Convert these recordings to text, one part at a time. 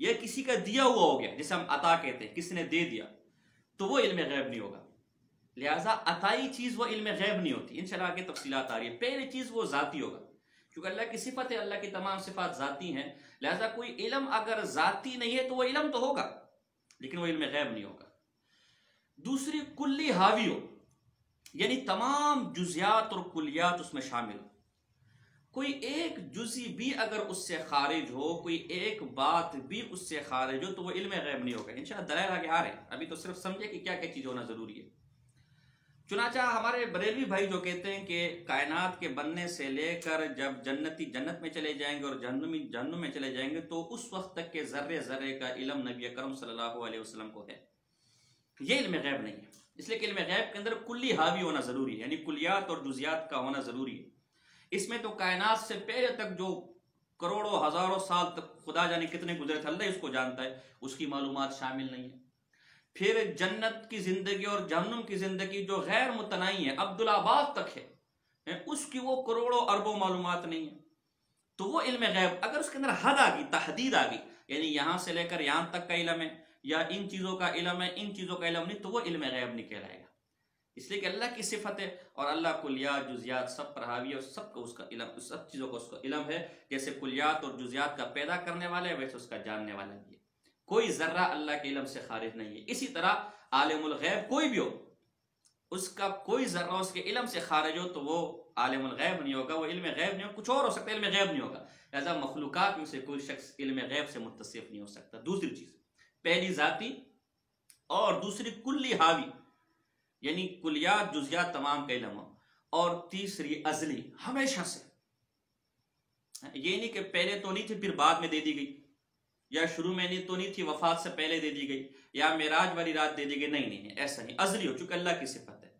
یا کسی کا دیا ہوا ہو گیا، جسے ہم عطا کہتے ہیں، کسی نے دے دیا، تو وہ علم غیب نہیں ہوگا۔ لہٰذا عطائی چیز وہ علم غیب نہیں ہوتی، انشاءاللہ آگے تفصیلات آ رہی ہے۔ پہلی چیز وہ ذاتی ہوگا، کیونکہ اللہ کی صفت ہے، اللہ کی تمام صفات ذاتی ہیں، لہٰذا کوئی علم اگر ذاتی نہیں ہے تو وہ علم تو ہوگا لیکن وہ علم غیب نہیں ہوگا۔ دوسری، کلی حاوی ہو، یعنی تمام جزیات اور کلیات اس میں شامل ہو۔ کوئی ایک جزی بھی اگر اس سے خارج ہو، کوئی ایک بات بھی اس سے خارج ہو، تو وہ علم غیب نہیں ہوگا۔ انشاءاللہ دلائل آگے آ رہے ہیں، ابھی تو صرف سمجھے کہ کیا کیا چیز ہونا ضروری ہے۔ چنانچہ ہمارے بریلوی بھائی جو کہتے ہیں کہ کائنات کے بننے سے لے کر جب جنتی جنت میں چلے جائیں گے اور جہنمی جہنم میں چلے جائیں گے، تو اس وقت تک کے ذرے ذرے کا علم نبی اکرم صلی اللہ علیہ وسلم کو ہے، یہ علم غیب نہیں ہے۔ اس لیے کہ علم غیب کے اندر کلی حاوی ہونا ضروری ہے، یعنی کلیات اور جزیات کا ہونا ضروری ہے۔ اس میں تو کائنات سے پہلے تک جو کروڑوں ہزاروں سال تک خدا جانے کتنے گزرے تھے، اللہ اس کو جانتا ہے، اس کی معلومات شامل نہیں ہے۔ پھر جنت کی زندگی اور جہنم کی زندگی جو غیر متناہی ہے، عبدالآباد تک ہے، اس کی وہ کروڑوں اربوں معلومات نہیں ہے، تو وہ علم غیب اگر اس کے اندر حد آ گئی، تحدید آ گئی، یعنی یہاں سے لے کر یہاں تک کا علم ہے، یا ان چیزوں کا علم ہے، ان چیزوں کا علم نہیں، تو وہ علم غیب نہیں کہلائے گا۔ اس لیے کہ اللہ کی صفت ہے اور اللہ کلیات جزیات سب پر حاوی ہے، اور سب کو اس کا علم، سب چیزوں کو اس کا علم ہے۔ جیسے کلیات اور جزیات کا پیدا کرنے والا ہے، ویسے اس کا جاننے والا بھی ہے۔ کوئی ذرہ اللہ کے علم سے خارج نہیں ہے۔ اسی طرح عالم الغیب کوئی بھی ہو، اس کا کوئی ذرہ اس کے علم سے خارج ہو تو وہ عالم الغیب نہیں ہوگا، وہ علم غیب نہیں ہوگا، کچھ اور ہو سکتا ہے، علم غیب نہیں ہوگا۔ لہذا مخلوقات میں سے کوئی شخص علم غیب سے متصف نہیں ہو سکتا۔ دوسری چیز، پہلی ذاتی اور دوسری کلی حاوی، یعنی کلیات جزیات تمام کا علم ہو، اور تیسری ازلی، ہمیشہ سے۔ یہ نہیں کہ پہلے تو نہیں تھی پھر بعد میں دے دی گئی، یا شروع میں نہیں تو نہیں تھی وفات سے پہلے دے دی گئی، یا معراج والی رات دے دی گئی، نہیں، ایسا نہیں، ازلی ہو، چونکہ اللہ کی صفت ہے۔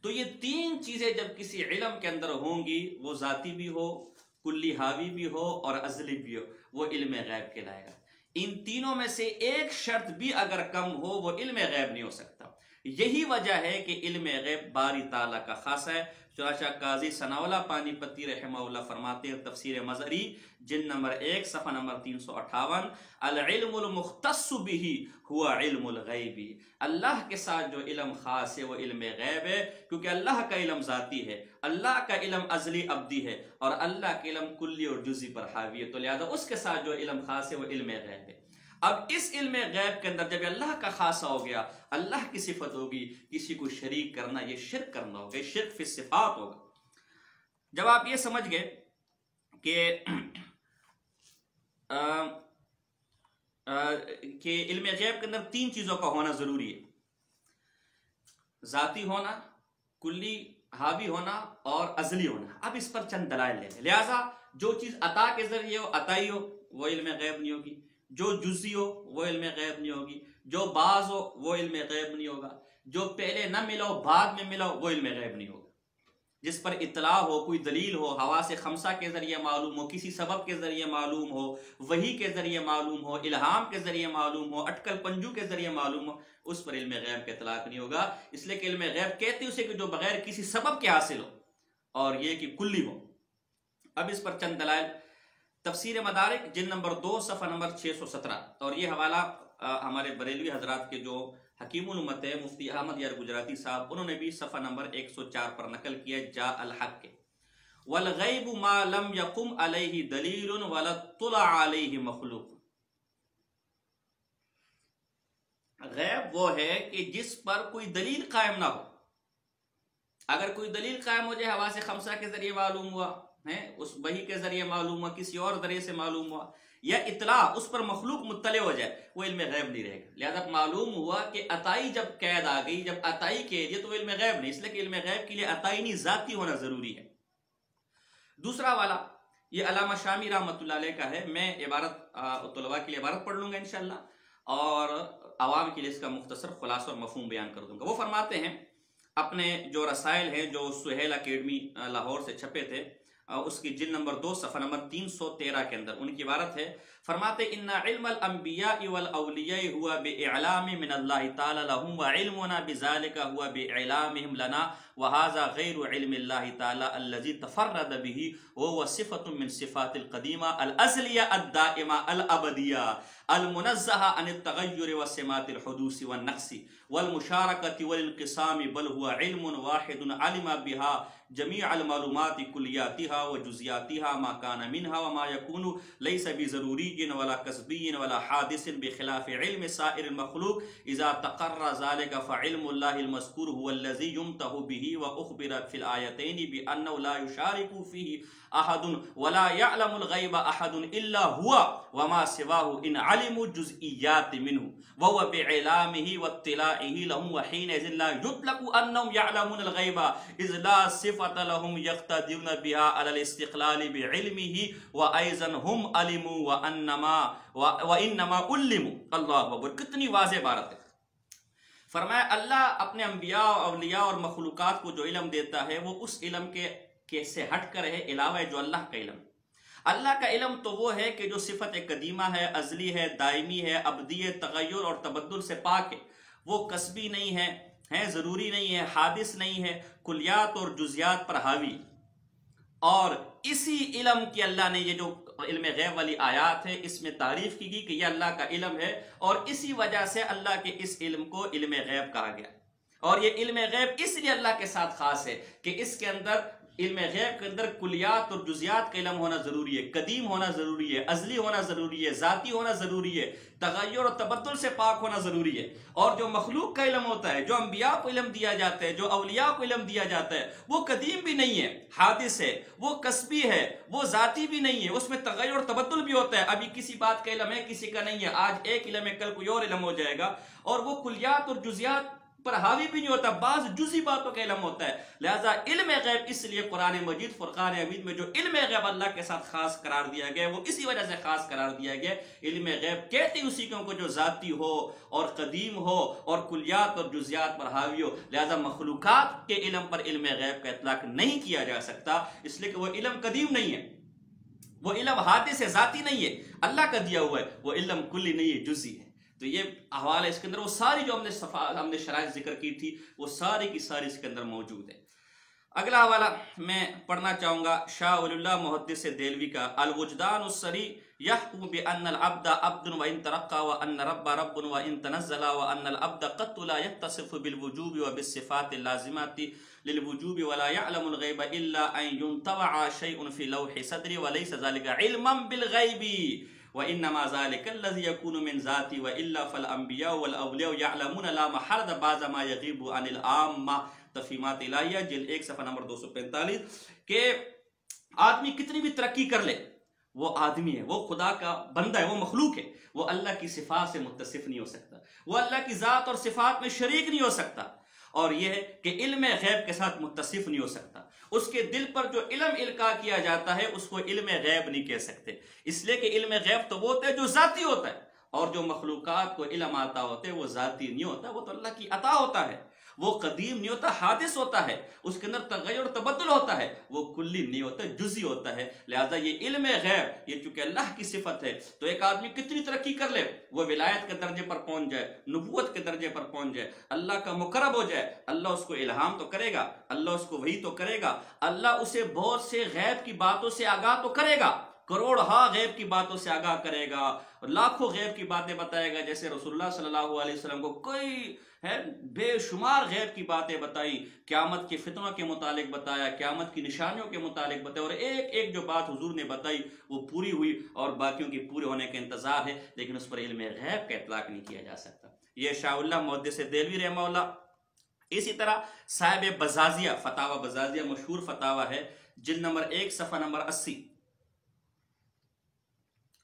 تو یہ تین چیزیں جب کسی علم کے اندر ہوں گی، وہ ذاتی بھی ہو، کلی حاوی بھی ہو اور ازلی بھی ہو، وہ علم غیب کہلائے گا۔ ان تینوں میں سے ایک شرط بھی اگر کم ہو، وہ علم غیب نہیں ہو سکتا۔ یہی وجہ ہے کہ علم غیب باری تعالیٰ کا خاصہ ہے۔ چنانچہ قاضی ثناء اللہ پانی پتی رحمہ اللہ فرماتے ہیں تفسیر مظہری جلد نمبر 1 صفحہ نمبر 358، العلم المختص به هو علم الغیب، اللہ کے ساتھ جو علم خاص ہے وہ علم غیب ہے، کیونکہ اللہ کا علم ذاتی ہے، اللہ کا علم ازلی ابدی ہے، اور اللہ کا علم کلی اور جزئی پر حاوی ہے، تو لہذا اس کے ساتھ جو علم خاص ہے وہ علم غیب ہے۔ اب اس علم غیب کے اندر جب اللہ کا خاصہ ہو گیا، اللہ کی صفت ہوگی، کسی کو شریک کرنا یہ شرک کرنا ہوگا، یہ شرک فی الصفات ہوگا۔ جب آپ یہ سمجھ گئے کہ علم غیب کے اندر تین چیزوں کا ہونا ضروری ہے، ذاتی ہونا، کلی حاوی ہونا اور ازلی ہونا، اب اس پر چند دلائل لیں گے۔ لہٰذا جو چیز عطا کے ذریعے ہو، عطائی ہو، وہ علم غیب نہیں ہوگی، جو جزئی ہو وہ علم غیب نہیں ہوگی، جو بعض ہو وہ علم غیب نہیں ہوگا، جو پہلے نہ ملا ہو بعد میں ملا ہو وہ علم غیب نہیں ہوگا۔ جس پر اطلاع ہو، کوئی دلیل ہو، حواس خمسہ کے ذریعے معلوم ہو، کسی سبب کے ذریعے معلوم ہو، وحی کے ذریعے معلوم ہو، الہام کے ذریعے معلوم ہو، اٹکل پنجو کے ذریعے معلوم ہو، اس پر علم غیب کا اطلاق نہیں ہوگا۔ اس لیے کہ علم غیب کہتے اسے کہ جو بغیر کسی سبب کے حاصل ہو، اور یہ کہ کلی ہو۔ اب اس پر چند دلائل، تفسیر مدارک جلد نمبر 2 صفحہ نمبر 617، اور یہ حوالہ ہمارے بریلوی حضرات کے جو حکیم الامت ہے مفتی احمد یار گجراتی صاحب، انہوں نے بھی صفحہ نمبر 104 پر نقل کیا، جاء الحق والغیب ما لم یقم علیہ دلیل ولا اطلع علیہ مخلوق۔ غیب وہ ہے کہ جس پر کوئی دلیل قائم نہ ہو۔ اگر کوئی دلیل قائم ہو جائے، حواس خمسہ کے ذریعے معلوم ہوا ہے، اس وحی کے ذریعے معلوم ہوا، کسی اور ذریعے سے معلوم ہوا، یا اطلاع اس پر مخلوق مطلع ہو جائے، وہ علم غیب نہیں رہے گا۔ لہذا معلوم ہوا کہ عطائی جب قید آ گئی، جب عطائی کہہ دیا تو وہ علم غیب نہیں، اس لیے کہ علم غیب کے لیے عطائی نہیں، ذاتی ہونا ضروری ہے۔ دوسرا والا یہ علامہ شامی رحمۃ اللہ علیہ کا ہے، میں عبارت طلباء کے لیے عبارت پڑھ لوں گا انشاءاللہ، اور عوام کے لیے اس کا مختصر خلاصہ اور مفہوم بیان کر دوں گا۔ وہ فرماتے ہیں اپنے جو رسائل ہیں جو سہیل اکیڈمی لاہور سے چھپے تھے، اس کی جلد نمبر 2 صفحہ نمبر 313 کے اندر ان کی عبارت ہے، فرماتے ان علم الانبیاء والاولیاء هو باعلام من اللہ تعالی لهم وعلمنا بذلك هو باعلامهم لنا وهذا غیر علم اللہ تعالی الذي تفرد به وهو صفة من صفات القدیمہ الازلیہ الدائمہ الابدیہ۔ المنزہ عن التغیر والسمات الحدوث والنقص والمشارکت والانقسام، بل هو علم واحد علم بها جميع المعلومات كلياتها وجزئياتها ما كان منها وما يكون، ليس بضروري ولا كسبي ولا حادث، بخلاف علم سائر المخلوق. إذا تقرر ذلك فعلم الله المذكور هو الذي يمتح به، وأخبر في الآيتين بأنه لا يشارك فيه أحد ولا يعلم الغيب أحد إلا هو وما سواه إن علموا جزئيات منه وهو بعلامه واطلاعه لهم، وحينئذ لا يطلق أنهم يعلمون الغيب إذ لا صفة لهم يقتدرون بها على الاستقلال بعلمه، وأيضا هم علموا وإنما علموا. اللہ اکبر، کتنی واضح بات ہے. فرمایا اللہ اپنے انبیاء اولیاء اور مخلوقات کو جو علم دیتا ہے وہ اس علم کے سے ہٹ کر ہے، علاوہ جو اللہ کا علم. اللہ کا علم تو وہ ہے کہ جو صفت قدیمہ ہے، ازلی ہے، دائمی ہے، ابدی ہے، تغیر اور تبدل سے پاک ہے. وہ کسبی نہیں ہے، ضروری نہیں ہے، حادث نہیں ہے، کلیات اور جزیات پر حاوی. اور اسی علم کی اللہ نے یہ جو علم غیب والی آیات ہے اس میں تعریف کی گئی کہ یہ اللہ کا علم ہے، اور اسی وجہ سے اللہ کے اس علم کو علم غیب کہا گیا. اور یہ علم غیب اس لیے اللہ کے ساتھ خاص ہے کہ اس کے اندر، علم غیب کے اندر کلیات اور جزیات کا علم ہونا ضروری ہے، قدیم ہونا ضروری ہے، ازلی ہونا ضروری ہے، ذاتی ہونا ضروری ہے، تغیر اور تبدل سے پاک ہونا ضروری ہے. اور جو مخلوق کا علم ہوتا ہے، جو انبیاء کو علم دیا جاتا ہے، جو اولیاء کو علم دیا جاتا ہے، وہ قدیم بھی نہیں ہے، حادث ہے، وہ کسبی ہے، وہ ذاتی بھی نہیں ہے، اس میں تغیر اور تبدل بھی ہوتا ہے. ابھی کسی بات کا علم ہے، کسی کا نہیں ہے، آج ایک علم ہے، کل کوئی اور علم ہو جائے گا. اور وہ کلیات اور جزیات پر حاوی بھی نہیں ہوتا، بعض جزئی باتوں کا علم ہوتا ہے. لہذا علم غیب اس لیے قرآن مجید فرقان حمید میں جو علم غیب اللہ کے ساتھ خاص قرار دیا گیا وہ اسی وجہ سے خاص قرار دیا گیا. علم غیب کہتے اسی کو جو ذاتی ہو اور قدیم ہو اور کلیات اور جزیات پر حاوی ہو. لہذا مخلوقات کے علم پر علم غیب کا اطلاق نہیں کیا جا سکتا، اس لیے کہ وہ علم قدیم نہیں ہے، وہ علم حادث ہے، ذاتی نہیں ہے، اللہ کا دیا ہوا ہے. وہ علم کلی نہیں ہے، جزئی ہے. تو یہ حوالہ اس کے اندر وہ ساری جو ہم نے شرائط ذکر کی تھی وہ ساری کی ساری اس کے اندر موجود ہے. اگلا حوالہ میں پڑھنا چاہوں گا شاہ ولی اللہ محدث دہلوی کا. الوجدان الصریح یحکم بان العبد عبد وان ترقى وان رب رب وان تنزل وان العبد قط لا يتصف بالوجوب وبالصفات اللازمات للوجوب ولا يعلم الغيب الا ان ينطبع شيء في لوح صدر وليس ذلك علما بالغيب وانما ذلك الذي يكون من ذاتي والا فالانبياء والاولياء يعلمون لا محالة بعض ما يغيب عن العامة. تفہیمات الہیہ جلد 1 صفحہ نمبر 245. کہ آدمی کتنی بھی ترقی کر لے وہ آدمی ہے، وہ خدا کا بندہ ہے، وہ مخلوق ہے، وہ اللہ کی صفات سے متصف نہیں ہو سکتا، وہ اللہ کی ذات اور صفات میں شریک نہیں ہو سکتا. اور یہ ہے کہ علم غیب کے ساتھ متصف نہیں ہو سکتا. اس کے دل پر جو علم القاء کیا جاتا ہے اس کو علم غیب نہیں کہہ سکتے، اس لیے کہ علم غیب تو وہ ہوتا ہے جو ذاتی ہوتا ہے، اور جو مخلوقات کو علم آتا ہوتا ہے وہ ذاتی نہیں ہوتا، وہ تو اللہ کی عطا ہوتا ہے. وہ قدیم نہیں ہوتا، حادث ہوتا ہے، اس کے اندر تغیر اور تبدل ہوتا ہے، وہ کلی نہیں ہوتا، جزئی ہوتا ہے. لہذا یہ علم غیب یہ چونکہ اللہ کی صفت ہے تو ایک آدمی کتنی ترقی کر لے، وہ ولایت کے درجے پر پہنچ جائے، نبوت کے درجے پر پہنچ جائے، اللہ کا مقرب ہو جائے، اللہ اس کو الہام تو کرے گا، اللہ اس کو وحی تو کرے گا، اللہ اسے بہت سے غیب کی باتوں سے آگاہ تو کرے گا، کروڑہا غیب کی باتوں سے آگاہ کرے گا، لاکھوں غیب کی باتیں بتائے گا. جیسے رسول اللہ صلی اللہ علیہ وسلم کو کوئی بے شمار غیب کی باتیں بتائی، قیامت کے فتنوں کے متعلق بتایا، قیامت کی نشانیوں کے متعلق بتایا، اور ایک ایک جو بات حضور نے بتائی وہ پوری ہوئی، اور باقیوں کی پورے ہونے کا انتظار ہے، لیکن اس پر علم غیب کا اطلاق نہیں کیا جا سکتا. یہ شاہ اللہ محدث دہلوی رحمہ اللہ. اسی طرح صاحب بزازیہ، فتاوی بزازیہ مشہور فتاوی ہے، جلد نمبر 1 صفحہ نمبر 80،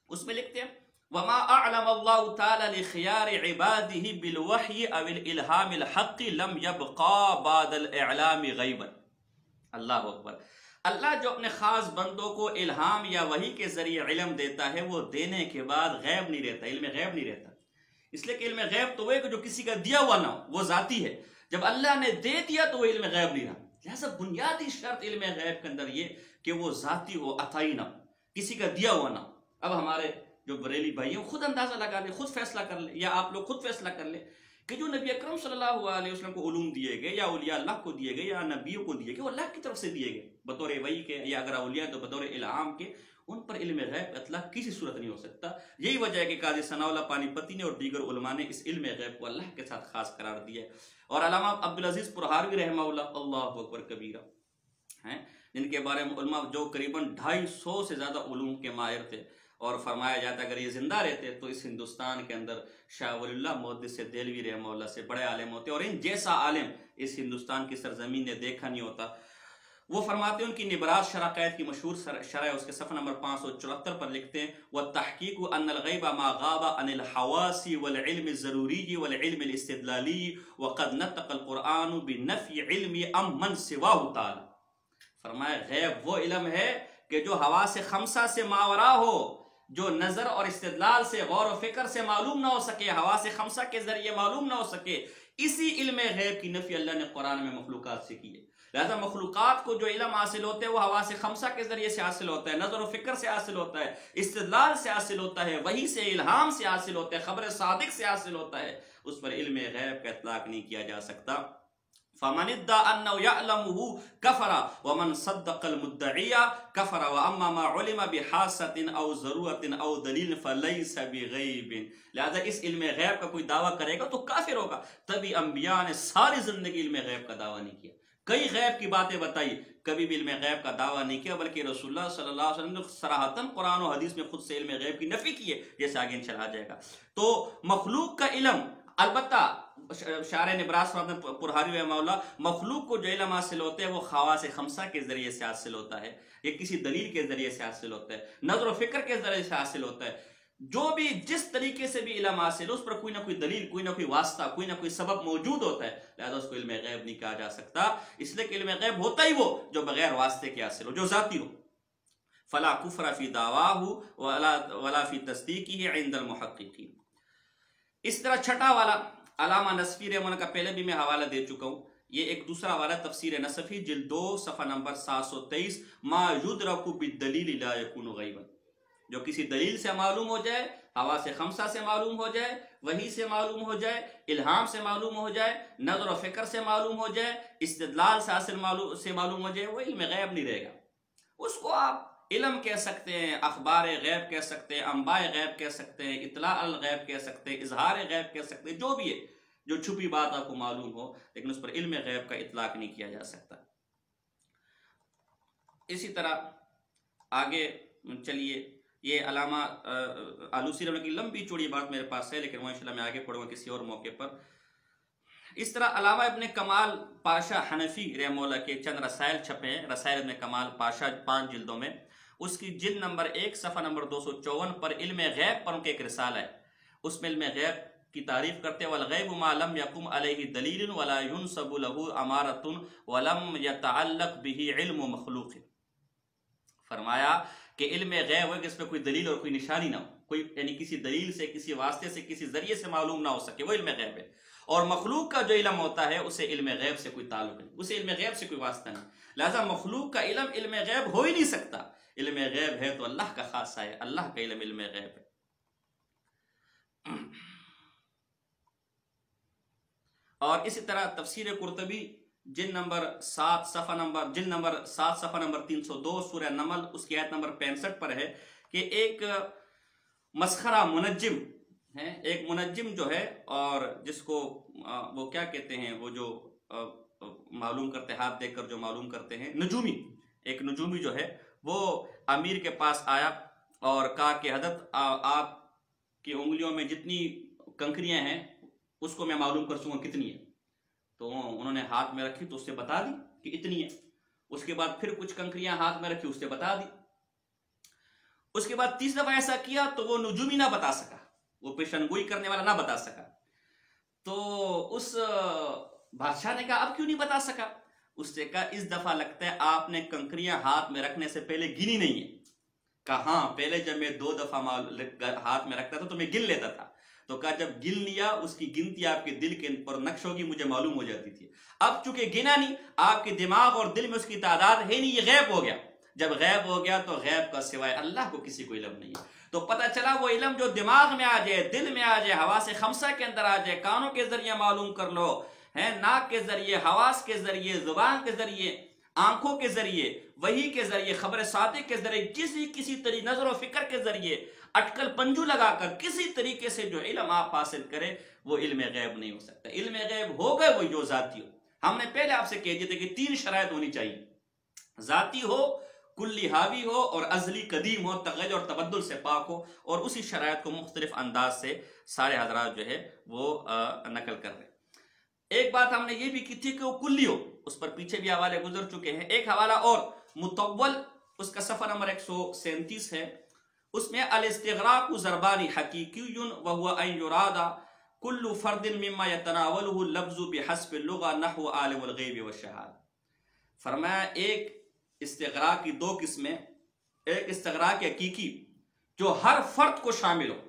اس میں لکھتے ہیں وما اعلم اللہ تعالی لخیار عباده بالوحی او الالہام الحق لم یبقا بعد الاعلام غیبا. اللہ اکبر. اللہ جو اپنے خاص بندوں کو الہام یا وحی کے ذریعے علم دیتا ہے وہ دینے کے بعد غیب نہیں رہتا، علم غیب نہیں رہتا. اس لیے کہ علم غیب تو وہ ہے کہ جو کسی کا دیا ہوا نہ ہو، وہ ذاتی ہے. جب اللہ نے دے دیا تو وہ علم غیب نہیں رہا. لہذا بنیادی شرط علم غیب کے اندر یہ کہ وہ ذاتی ہو، عطائی نہ ہو، کسی کا دیا ہوا نہ ہو. اب ہمارے جو بریلی بھائی ہیں خود اندازہ لگا لیں، خود فیصلہ کر لیں، یا آپ لوگ خود فیصلہ کر لیں کہ جو نبی اکرم صلی اللہ علیہ وسلم کو علوم دیے گئے، یا اولیاء اللہ کو دیے گئے، یا نبیوں کو دیے گئے، وہ اللہ کی طرف سے دیے گئے بطور وحی کے، یا اگر اولیاء تو بطور الہام کے. ان پر علم غیب کا اطلاق کسی صورت نہیں ہو سکتا. یہی وجہ ہے کہ قاضی ثناء اللہ پانی پتی نے اور دیگر علماء نے اس علم غیب کو اللہ کے ساتھ خاص قرار دیا ہے. اور علامہ عبدالعزیز پرہاروی رحمہ اللہ اکبر کبیرہ ہیں، جن کے بارے میں علماء جو قریباً 250 سے زیادہ علوم کے ماہر تھے، اور فرمایا جاتا ہے اگر یہ زندہ رہتے تو اس ہندوستان کے اندر شاہ ولی اللہ محدث دہلوی رحمہ اللہ سے بڑے عالم ہوتے، اور ان جیسا عالم اس ہندوستان کی سرزمین نے دیکھا نہیں ہوتا. وہ فرماتے ہیں ان کی نبراس شرح قید کی مشہور شرح اس کے صفحہ نمبر 574 پر لکھتے ہیں وَالتحقیق ان الغیب ما غاب عن الحواس والعلم الضروری والعلم الاستدلالی وقد نطق القرآن بنفی علم من سواہ تعالی. فرمایا غیب وہ علم ہے کہ جو حواس خمسہ سے ماورا ہو، جو نظر اور استدلال سے غور و فکر سے معلوم نہ ہو سکے، حواس خمسہ کے ذریعے معلوم نہ ہو سکے. اسی علم غیب کی نفی اللہ نے قرآن میں مخلوقات سے کی ہے. لہذا مخلوقات کو جو علم حاصل ہوتے ہیں وہ حواس خمسہ کے ذریعے سے حاصل ہوتا ہے، نظر و فکر سے حاصل ہوتا ہے، استدلال سے حاصل ہوتا ہے، وحی سے الہام سے حاصل ہوتا ہے، خبر صادق سے حاصل ہوتا ہے. اس پر علم غیب کا اطلاق نہیں کیا جا سکتا. فمن ادعى انه يعلمه كفر ومن صدق المدعي كفر واما ما علم بحاسة او ضرورة او دلیل فليس بغیب. لہذا اس علم غیب کا کوئی دعویٰ کرے گا تو کافر ہوگا. تبھی انبیاء نے ساری زندگی علم غیب کا دعویٰ نہیں کیا، کئی غیب کی باتیں بتائی، کبھی بھی علم غیب کا دعویٰ نہیں کیا، بلکہ رسول اللہ صلی اللہ علیہ وسلم نے صراحتاً قرآن و حدیث میں خود سے علم غیب کی نفی کی ہے، جیسے آگے انشاءاللہ آ جائے گا. تو مخلوق کا علم، البتہ شارح نبراس پرہاروی رحمہ اللہ، مخلوق کو جو علم حاصل ہوتے ہیں وہ حواس خمسہ کے ذریعے سے حاصل ہوتا ہے، یا کسی دلیل کے ذریعے سے حاصل ہوتا ہے، نظر و فکر کے ذریعے سے حاصل ہوتا ہے. جو بھی جس طریقے سے بھی علم حاصل ہو اس پر کوئی نہ کوئی دلیل، کوئی نہ کوئی واسطہ، کوئی نہ کوئی سبب موجود ہوتا ہے. لہذا اس کو علم غیب نہیں کہا جا سکتا، اس لیے کہ علم غیب ہوتا ہی وہ جو بغیر واسطے کے حاصل ہو، جو ذاتی ہو. فلا کفر فی دعواہ ولا فی تصدیقہ عند المحققین. اس طرح چھٹا والا علامہ نصفی رحمہ اللہ کا پہلے بھی میں حوالہ دے چکا ہوں. یہ ایک دوسرا حوالہ تفسیر نصفی جلد 2 صفحہ نمبر 723 ما یدرک بالدلیل لا یکون غیبا. جو کسی دلیل سے معلوم ہو جائے، حواس خمسہ سے معلوم ہو جائے، وحی سے معلوم ہو جائے، الہام سے معلوم ہو جائے، نظر و فکر سے معلوم ہو جائے، استدلال سے معلوم ہو جائے، وہ علم غیب نہیں رہے گا. اس کو آپ علم کہہ سکتے ہیں، اخبار غیب کہہ سکتے ہیں، انباء غیب کہہ سکتے ہیں، اطلاع الغیب کہہ سکتے ہیں، اظہار غیب کہہ سکتے ہیں، جو بھی ہے جو چھپی بات آپ کو معلوم ہو، لیکن اس پر علم غیب کا اطلاق نہیں کیا جا سکتا. اسی طرح آگے چلیے، یہ علامہ آلوسی رحمہ کی لمبی چوڑی بات میرے پاس ہے، لیکن وہ انشاءاللہ میں آگے پڑھوں گا کسی اور موقع پر. اس طرح علامہ ابن کمال پاشا حنفی رحمہ اللہ کے چند رسائل چھپے ہیں، رسائل ابن کمال پاشا 5 جلدوں میں. اس کی جلد نمبر 1 صفحہ نمبر 254 پر علم غیب پر ان کے ایک رسالہ ہے. اس میں علم غیب کی تعریف کرتے ہیں والغیب ما لم یقم علیہ دلیل ولا ینسب له امارۃ ولم یتعلق به علم مخلوق. فرمایا کہ علم غیب ہے کہ اس میں کوئی دلیل اور کوئی نشانی نہ ہو، کوئی یعنی کسی دلیل سے، کسی واسطے سے، کسی ذریعے سے معلوم نہ ہو سکے، وہ علم غیب ہے. اور مخلوق کا جو علم ہوتا ہے اسے علم غیب سے کوئی تعلق نہیں، اسے علم غیب سے کوئی واسطہ نہیں. لہذا مخلوق کا علم علم غیب ہو ہی نہیں سکتا. علم غیب ہے تو اللہ کا خاصہ ہے، اللہ کا علم علم غیب ہے. اور اسی طرح تفسیر قرطبی جلد نمبر 7 صفحہ نمبر 302 سورہ نمل، اس کی آیت نمبر 65 پر ہے کہ ایک مسخرہ منجم ہے، ایک منجم جو ہے، اور جس کو وہ کیا کہتے ہیں، وہ جو معلوم کرتے، ہاتھ دیکھ کر جو معلوم کرتے ہیں، نجومی، ایک نجومی جو ہے وہ امیر کے پاس آیا اور کہا کہ حضرت آپ کی انگلیوں میں جتنی کنکریاں ہیں اس کو میں معلوم کر سکوں کتنی ہے. تو انہوں نے ہاتھ میں رکھی تو اس سے بتا دی کہ اتنی ہے. اس کے بعد پھر کچھ کنکریاں ہاتھ میں رکھی، اس سے بتا دی. اس کے بعد 30 دفعہ ایسا کیا تو وہ نجومی نہ بتا سکا، وہ پیشن گوئی کرنے والا نہ بتا سکا. تو اس بادشاہ نے کہا اب کیوں نہیں بتا سکا؟ اس سے کہا اس دفعہ لگتا ہے آپ نے کنکریاں ہاتھ میں رکھنے سے پہلے گنی نہیں ہے. کہا ہاں، پہلے جب میں 2 دفعہ ہاتھ میں رکھتا تھا تو میں گن لیتا تھا. تو کہا جب گن لیا اس کی گنتی آپ کے دل کے پر نقش ہوگی، مجھے معلوم ہو جاتی تھی. اب چونکہ گنا نہیں، آپ کے دماغ اور دل میں اس کی تعداد ہے نہیں، یہ غیب ہو گیا. جب غیب ہو گیا تو غیب کا سوائے اللہ کو کسی کو علم نہیں ہے. تو پتہ چلا وہ علم جو دماغ میں آ جائے، دل میں آ جائے، حواس خمسہ کے اندر آ جائے، کانوں کے ذریعے معلوم کر لو، ناک کے ذریعے، حواس کے ذریعے، زبان کے ذریعے، آنکھوں کے ذریعے، وحی کے ذریعے، خبر صادق کے ذریعے، کسی طریقے نظر و فکر کے ذریعے اٹکل پنجو لگا کر کسی طریقے سے جو علم آپ حاصل کریں وہ علم غیب نہیں ہو سکتا۔ علم غیب ہو گئے وہ جو ذاتی ہو۔ ہم نے پہلے آپ سے کہہ دیا تھا کہ 3 شرائط ہونی چاہیے، ذاتی ہو، کلی حاوی ہو، اور ازلی قدیم ہو، تغیر اور تبدل سے پاک ہو، اور اسی شرائط کو مختلف انداز سے سارے حضرات جو ہے وہ نقل کر رہے ہیں۔ ایک بات ہم نے یہ بھی کی تھی کہ وہ کلی ہو، اس پر پیچھے بھی حوالے گزر چکے ہیں۔ ایک حوالہ اور مطول، اس کا صفحہ نمبر 137 ہے، اس میں الاستغراق ضربان حقیقی وهو ان يراد كل فرد مما يتناوله اللفظ بحسب اللغة نحو عالم الغیب والشہادہ۔ فرمایا ایک استغراق کی 2 قسمیں، ایک استغراق حقیقی جو ہر فرد کو شامل ہو،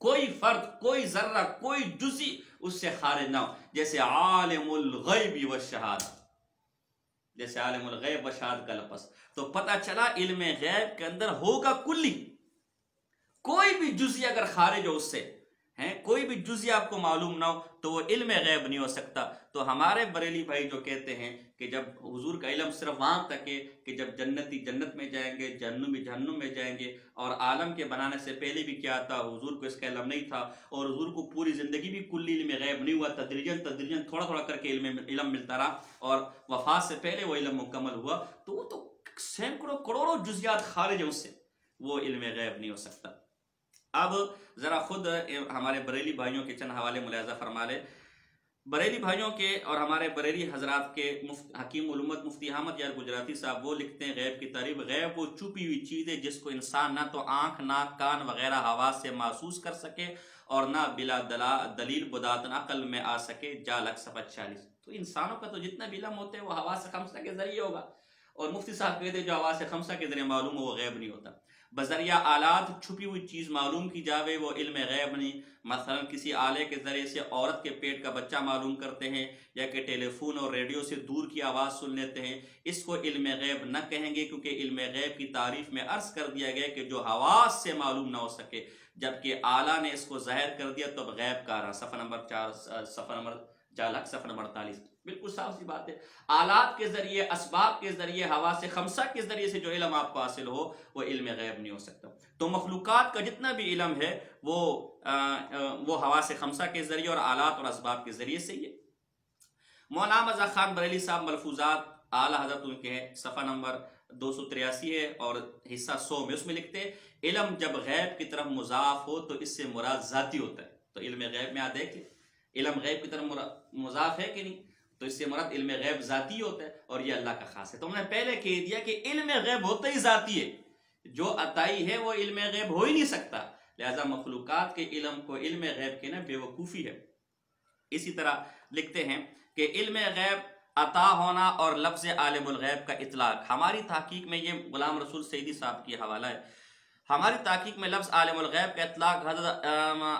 کوئی فرد، کوئی ذرہ، کوئی جزئی اس سے خارج نہ ہو، جیسے عالم الغیب والشہادہ، جیسے عالم الغیب والشہادہ کا لفظ، تو پتہ چلا علم غیب کے اندر ہوگا کلی، کوئی بھی جزئی اگر خارج ہو اس سے، کوئی بھی جزئی آپ کو معلوم نہ ہو تو وہ علم غیب نہیں ہو سکتا۔ تو ہمارے بریلی بھائی جو کہتے ہیں کہ جب حضور کا علم صرف وہاں تک ہے کہ جب جنتی جنت میں جائیں گے، جہنمی جہنم میں جائیں گے، اور عالم کے بنانے سے پہلے بھی کیا تھا، حضور کو اس کا علم نہیں تھا، اور حضور کو پوری زندگی بھی کلی علم غیب نہیں ہوا، تدریجاً تھوڑا تھوڑا کر کے علم ملتا رہا، اور وفات سے پہلے وہ علم مکمل ہوا، تو وہ تو سینکڑوں کروڑوں جزیات خارج ہیں اس سے، وہ علم غیب نہیں ہو سکتا۔ اب ذرا خود ہمارے بریلی بھائیوں کے چند حوالے ملاحظہ فرما لے۔ بریلی بھائیوں کے اور ہمارے بریلی حضرات کے حکیم علومت مفتی احمد یار گجراتی صاحب وہ لکھتے ہیں غیب کی تعریف، غیب وہ چھپی ہوئی چیز ہے جس کو انسان نہ تو آنکھ، ناک، کان وغیرہ حواس سے محسوس کر سکے اور نہ بلا دلیل بداعتن عقل میں آ سکے۔ جالک صفحہ 46۔ تو انسانوں کا تو جتنا بھی علم ہوتا ہے وہ حواس خمسہ کے ذریعے ہوگا، اور مفتی صاحب کہتے ہیں جو حواس خمسہ کے ذریعے معلوم ہو وہ غیب نہیں ہوتا۔ بذریعہ آلات چھپی ہوئی چیز معلوم کی جاوے وہ علم غیب نہیں۔ مثلا کسی آلے کے ذریعے سے عورت کے پیٹ کا بچہ معلوم کرتے ہیں، یا کہ ٹیلی فون اور ریڈیو سے دور کی آواز سن لیتے ہیں، اس کو علم غیب نہ کہیں گے، کیونکہ علم غیب کی تعریف میں عرض کر دیا گیا کہ جو حواس سے معلوم نہ ہو سکے، جبکہ آلہ نے اس کو ظاہر کر دیا تو اب غیب کا رہا۔ صفحہ نمبر 48۔ بالکل صاف سی بات ہے، آلات کے ذریعے، اسباب کے ذریعے، حواس خمسہ کے ذریعے سے جو علم آپ کو حاصل ہو وہ علم غیب نہیں ہو سکتا۔ تو مخلوقات کا جتنا بھی علم ہے وہ حواس خمسہ کے ذریعے اور آلات اور اسباب کے ذریعے سے ہی ہے۔ مولانا مزہ خان بریلی صاحب ملفوظات اعلیٰ حضرت ان کے ہیں، صفحہ نمبر 283 ہے اور حصہ 100 میں، اس میں لکھتے ہیں علم جب غیب کی طرف مضاف ہو تو اس سے مراد ذاتی ہوتا ہے۔ تو علم غیب میں آپ دیکھیں علم غیب کی طرف مضاف ہے کہ نہیں، تو اس سے مراد علم غیب ذاتی ہوتا ہے، اور یہ اللہ کا خاص ہے۔ تو ہم نے پہلے کہہ دیا کہ علم غیب ہوتا ہی ذاتی ہے، جو عطائی ہے وہ علم غیب ہو ہی نہیں سکتا، لہذا مخلوقات کے علم کو علم غیب کے نا بے وقوفی ہے۔ اسی طرح لکھتے ہیں کہ علم غیب عطا ہونا اور لفظ عالم الغیب کا اطلاق، ہماری تحقیق میں یہ غلام رسول سیدی صاحب کی حوالہ ہے، ہماری تحقیق میں لفظ عالم الغیب کا اطلاق حضرت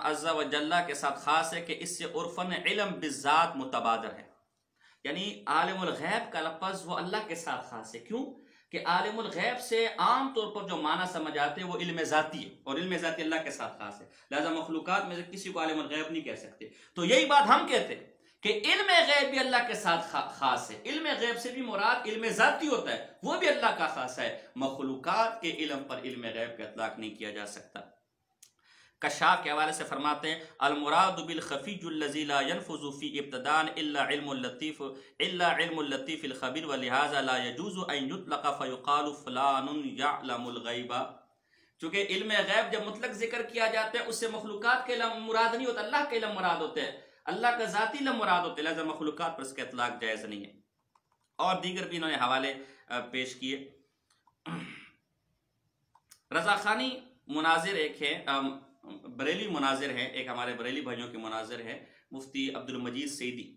عز و جل کے ساتھ خاص ہے کہ اس سے عرفاً علم بالذات متبادر ہے، یعنی عالم الغیب کا لفظ وہ اللہ کے ساتھ خاص ہے۔ کیوں کہ عالم الغیب سے عام طور پر جو معنی سمجھ آتے ہیں وہ علم ذاتی ہے، اور علم ذاتی اللہ کے ساتھ خاص ہے، لہذا مخلوقات میں سے کسی کو عالم الغیب نہیں کہہ سکتے۔ تو یہی بات ہم کہتے ہیں کہ علم غیب بھی اللہ کے ساتھ خاص ہے، علم غیب سے بھی مراد علم ذاتی ہوتا ہے، وہ بھی اللہ کا خاص ہے، مخلوقات کے علم پر علم غیب کا اطلاق نہیں کیا جا سکتا۔ کشاف کے حوالے سے فرماتے ہیں المراد بالخفی الذی لا ينفذ فی ابتداء الا علم اللطیف الخبیر ولہذا لا يجوز ان یطلق فیقال فلان یعلم الغیب۔ چونکہ علم غیب جب مطلق ذکر کیا جاتا ہے اس سے مخلوقات کے علم مراد نہیں ہوتا، اللہ کے علم مراد ہوتے ہیں، اللہ کا ذاتی علم مراد ہوتے ہیں، لہذا مخلوقات پر اس کا اطلاق جائز نہیں ہے۔ اور دیگر بھی انہوں نے حوالے پیش کیے۔ رضا خانی مناظر ایک ہے، بریلی مناظر ہیں، ایک ہمارے بریلی بھائیوں کے مناظر ہیں مفتی عبد المجید سیدی،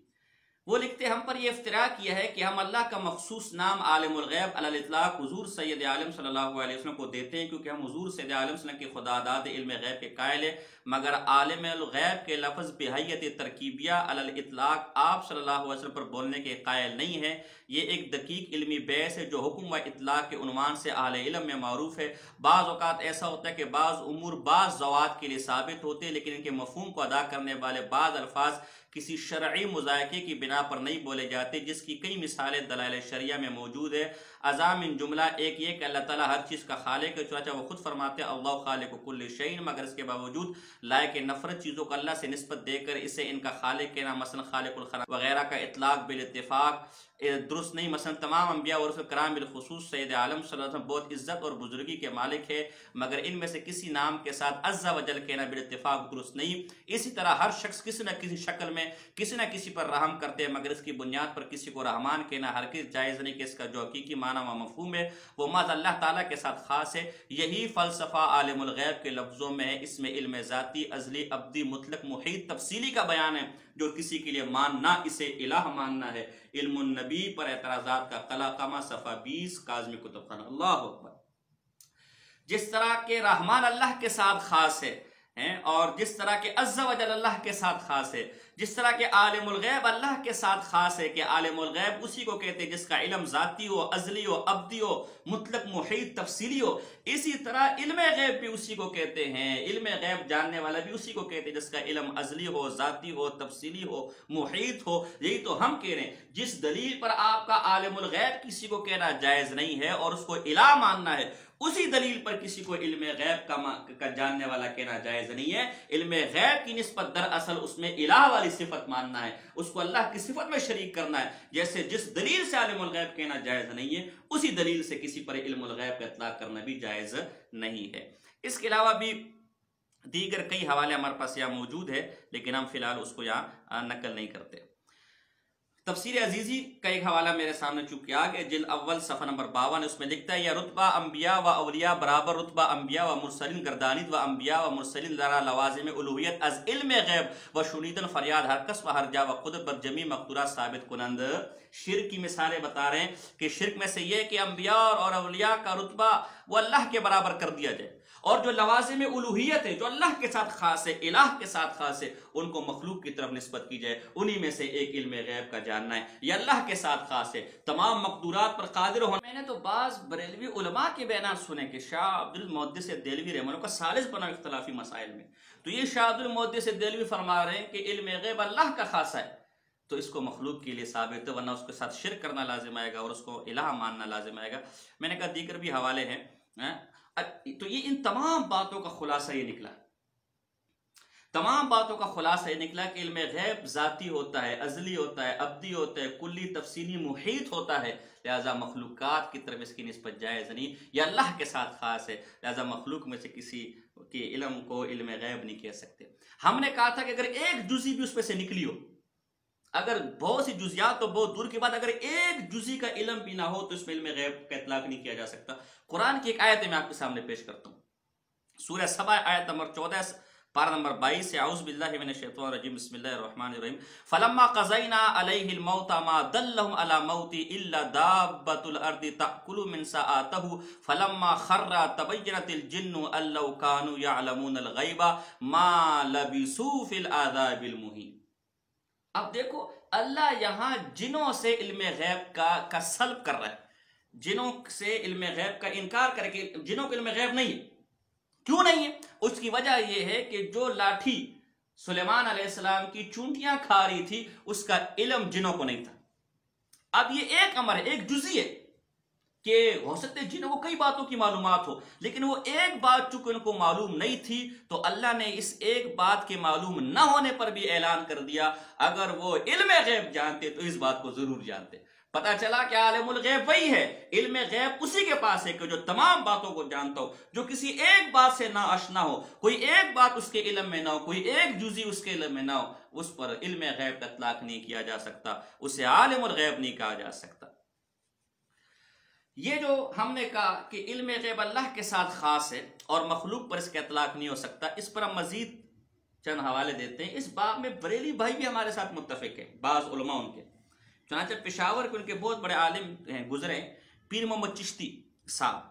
وہ لکھتے ہم پر یہ افتراء کیا ہے کہ ہم اللہ کا مخصوص نام عالم الغیب علی الاطلاق حضور سید عالم صلی اللہ علیہ وسلم کو دیتے ہیں، کیونکہ ہم حضور سید عالم صلی اللہ علیہ وسلم کی خداداد علم غیب کے قائل ہیں، مگر عالم الغیب کے لفظ بحیثیت ترکیبیہ علی الاطلاق آپ صلی اللہ علیہ وسلم پر بولنے کے قائل نہیں ہے۔ یہ ایک دقیق علمی بحث ہے جو حکم و اطلاق کے عنوان سے اہل علم میں معروف ہے۔ بعض اوقات ایسا ہوتا ہے کہ بعض امور بعض ذوات کے لیے ثابت ہوتے ہیں، لیکن ان کے مفہوم کو ادا کرنے والے بعض الفاظ کسی شرعی مذائقے کی بنا پر نہیں بولے جاتے، جس کی کئی مثالیں دلائل شریعہ میں موجود ہے۔ اعظام جملہ ایک یہ کہ اللہ تعالیٰ ہر چیز کا خالق ہے، چنانچہ وہ خود فرماتے ہیں اللہ خالق کل شیء، مگر اس کے باوجود لائق نفرت چیزوں کو اللہ سے نسبت دے کر اسے ان کا خالق کہنا، مثلا خالق الخلق وغیرہ کا اطلاق بالاتفاق درست نہیں۔ مثلا تمام انبیاء اور رسول کرام بالخصوص سید عالم صلی اللہ علیہ وسلم بہت عزت اور بزرگی کے مالک ہے، مگر ان میں سے کسی نام کے ساتھ عز و جل کہنا بالاتفاق درست نہیں۔ اسی طرح ہر شخص کسی نہ کسی شکل میں کسی نہ کسی پر رحم کرتے ہیں، مگر اس کی بنیاد پر کسی کو رحمان کہنا ہرگز جائز نہیں کہ اس کا جو حقیقی معنی و مفہوم ہے وہ محض اللہ تعالیٰ کے ساتھ خاص ہے۔ یہی فلسفہ عالم الغیب کے لفظوں میں ہے، اس میں علم ذاتی، ازلی، ابدی، مطلق، محیط، تفصیلی کا بیان ہے، جو کسی کے لیے ماننا اسے الہ ماننا ہے۔ علم النبی پر اعتراضات کا قلقمہ صفحہ 20 کاظمی کتب خانہ۔ اللہ اکبر۔ جس طرح کہ رحمان اللہ کے ساتھ خاص ہے اور جس طرح کہ عز و جل اللہ کے ساتھ خاص ہے، جس طرح کہ عالم الغیب اللہ کے ساتھ خاص ہے کہ عالم الغیب اسی کو کہتے ہیں جس کا علم ذاتی ہو، ازلی ہو، ابدی ہو، مطلق، محیط، تفصیلی ہو، اسی طرح علم غیب بھی اسی کو کہتے ہیں، علم غیب جاننے والا بھی اسی کو کہتے ہیں جس کا علم ازلی ہو، ذاتی ہو، تفصیلی ہو، محیط ہو۔ یہی تو ہم کہہ رہے ہیں، جس دلیل پر آپ کا عالم الغیب کسی کو کہنا جائز نہیں ہے اور اس کو الہ ماننا ہے، اسی دلیل پر کسی کو علم غیب کا جاننے والا کہنا جائز نہیں ہے۔ علم غیب کی نسبت دراصل اس میں الہ والی صفت ماننا ہے، اس کو اللہ کی صفت میں شریک کرنا ہے۔ جیسے جس دلیل سے عالم الغیب کہنا جائز نہیں ہے، اسی دلیل سے کسی پر علم الغیب کا اطلاق کرنا بھی جائز نہیں ہے۔ اس کے علاوہ بھی دیگر کئی حوالے ہمارے پاس یہاں موجود ہے، لیکن ہم فی الحال اس کو یہاں نقل نہیں کرتے۔ تفسیر عزیزی کا ایک حوالہ میرے سامنے چونکہ آ گیا، جلد اول صفحہ نمبر 52، اس میں لکھتا ہے، یا رتبہ انبیاء و اولیاء برابر رتبہ انبیاء و مرسلین گردانید و انبیاء و مرسلین لرا لوازم الوہیت از علم غیب و شنیدن فریاد ہر کس و ہر جا و قدرت بر جمی مقدورات ثابت کنند۔ شرک کی مثالیں بتا رہے ہیں کہ شرک میں سے یہ کہ انبیاء اور اولیاء کا رتبہ وہ اللہ کے برابر کر دیا جائے، اور جو لوازم الوہیت ہے، جو اللہ کے ساتھ خاص ہے، الہ کے ساتھ خاص ہے، ان کو مخلوق کی طرف نسبت کی جائے۔ انہی میں سے ایک علم غیب کا جاننا ہے، یہ اللہ کے ساتھ خاص ہے، تمام مقدورات پر قادر ہونا۔ میں نے تو بعض بریلوی علماء کے بیانات سنے کہ شاہ عبد المحدث دہلوی رحمہ اللہ کا ثالث بنا اختلافی مسائل میں، تو یہ شاہ عبد المحدث دہلوی فرما رہے ہیں کہ علم غیب اللہ کا خاصہ ہے، تو اس کو مخلوق کے لیے ثابت ہے، ورنہ اس کے ساتھ شرک کرنا لازم آئے گا اور اس کو الہ ماننا لازم آئے گا۔ میں نے کہا دیگر بھی حوالے ہیں، تو یہ ان تمام باتوں کا خلاصہ یہ نکلا، تمام باتوں کا خلاصہ یہ نکلا کہ علم غیب ذاتی ہوتا ہے، ازلی ہوتا ہے، ابدی ہوتا ہے، کلی، تفصیلی، محیط ہوتا ہے، لہذا مخلوقات کی طرف اس کی نسبت جائز نہیں، یہ اللہ کے ساتھ خاص ہے، لہذا مخلوق میں سے کسی کے علم کو علم غیب نہیں کہہ سکتے۔ ہم نے کہا تھا کہ اگر ایک جزی بھی اس میں سے نکلی ہو، اگر بہت سی جزیات تو بہت دور کی بات، اگر ایک جزی کا علم بھی نہ ہو تو اس میں علم غیب کا اطلاق نہیں کیا جا سکتا۔ قرآن کی ایک آیت میں آپ کے سامنے پیش کرتا ہوں، سورہ سبا آیت نمبر 14 پارہ نمبر 22 سے، اعوذ باللہ من الشیطان الرجیم، بسم اللہ الرحمن الرحیم، فلما قضینا علیہ الموت ما دلهم علی موتی الا دابۃ الارض تأکل من سآتہ فلما خر تبینت الجن ان لو کانوا یعلمون الغیب ما لبثوا فی العذاب المہین۔ اب دیکھو اللہ یہاں جنوں سے علم غیب کا سلب کر رہا ہے، جنوں سے علم غیب کا انکار کرے کہ جنوں کو علم غیب نہیں ہے۔ کیوں نہیں ہے؟ اس کی وجہ یہ ہے کہ جو لاٹھی سلیمان علیہ السلام کی چونٹیاں کھا رہی تھی اس کا علم جنوں کو نہیں تھا۔ اب یہ ایک امر ہے، ایک جزئی ہے کہ ہو سکتے جنوں کو کئی باتوں کی معلومات ہو، لیکن وہ ایک بات چونکہ ان کو معلوم نہیں تھی تو اللہ نے اس ایک بات کے معلوم نہ ہونے پر بھی اعلان کر دیا، اگر وہ علم غیب جانتے تو اس بات کو ضرور جانتے۔ پتا چلا کہ عالم الغیب وہی ہے، علم غیب اسی کے پاس ہے کہ جو تمام باتوں کو جانتا ہو، جو کسی ایک بات سے نا آشنا ہو، کوئی ایک بات اس کے علم میں نہ ہو، کوئی ایک جزئی اس کے علم میں نہ ہو، اس پر علم غیب کا اطلاق نہیں کیا جا سکتا، اسے عالم الغیب نہیں کہا جا سکتا۔ یہ جو ہم نے کہا کہ علم غیب اللہ کے ساتھ خاص ہے اور مخلوق پر اس کا اطلاق نہیں ہو سکتا، اس پر ہم مزید چند حوالے دیتے ہیں۔ اس باب میں بریلی بھائی بھی ہمارے ساتھ متفق ہیں، بعض علماء ان کے، چنانچہ پشاور کے ان کے بہت بڑے عالم ہیں گزرے، پیر محمد چشتی صاحب،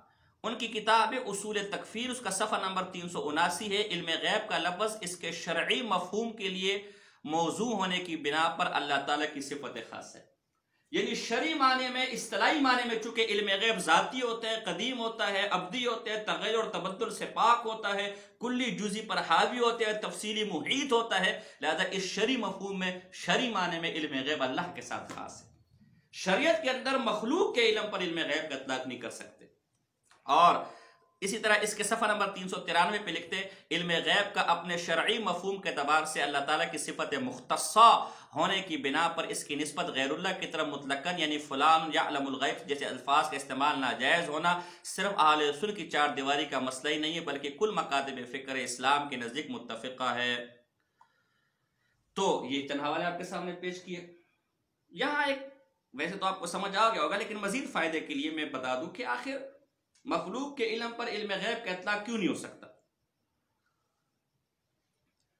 ان کی کتاب اصول تکفیر، اس کا صفحہ نمبر 379 ہے، علم غیب کا لفظ اس کے شرعی مفہوم کے لیے موضوع ہونے کی بنا پر اللہ تعالیٰ کی صفت خاص ہے۔ یعنی شرعی معنی میں، اصطلاحی معنی میں چونکہ علم غیب ذاتی ہوتا ہے، قدیم ہوتا ہے، ابدی ہوتا ہے، تغیر اور تبدل سے پاک ہوتا ہے، کلی جزی پر حاوی ہوتا ہے، تفصیلی محیط ہوتا ہے، لہذا اس شرعی مفہوم میں، شرعی معنی میں علم غیب اللہ کے ساتھ خاص ہے۔ شریعت کے اندر مخلوق کے علم پر علم غیب کا اطلاق نہیں کر سکتے۔ اور اسی طرح اس کے صفحہ نمبر 393 پہ لکھتے علم غیب کا اپنے شرعی مفہوم کے اعتبار سے اللہ تعالیٰ کی صفت مختصہ ہونے کی بنا پر اس کی نسبت غیر اللہ کی طرف مطلقاً یعنی فلان یعلم الغیب جیسے الفاظ کا استعمال ناجائز ہونا صرف اہل سنت کی چار دیواری کا مسئلہ ہی نہیں ہے، بلکہ کل مکاتب فکر اسلام کے نزدیک متفقہ ہے۔ تو یہ چند حوالے آپ کے سامنے پیش کیے۔ یہاں ایک ویسے تو آپ کو سمجھ آ گیا ہوگا، لیکن مزید فائدے کے لیے میں بتا دوں کہ آخر مخلوق کے علم پر علم غیب کا اطلاق کیوں نہیں ہو سکتا۔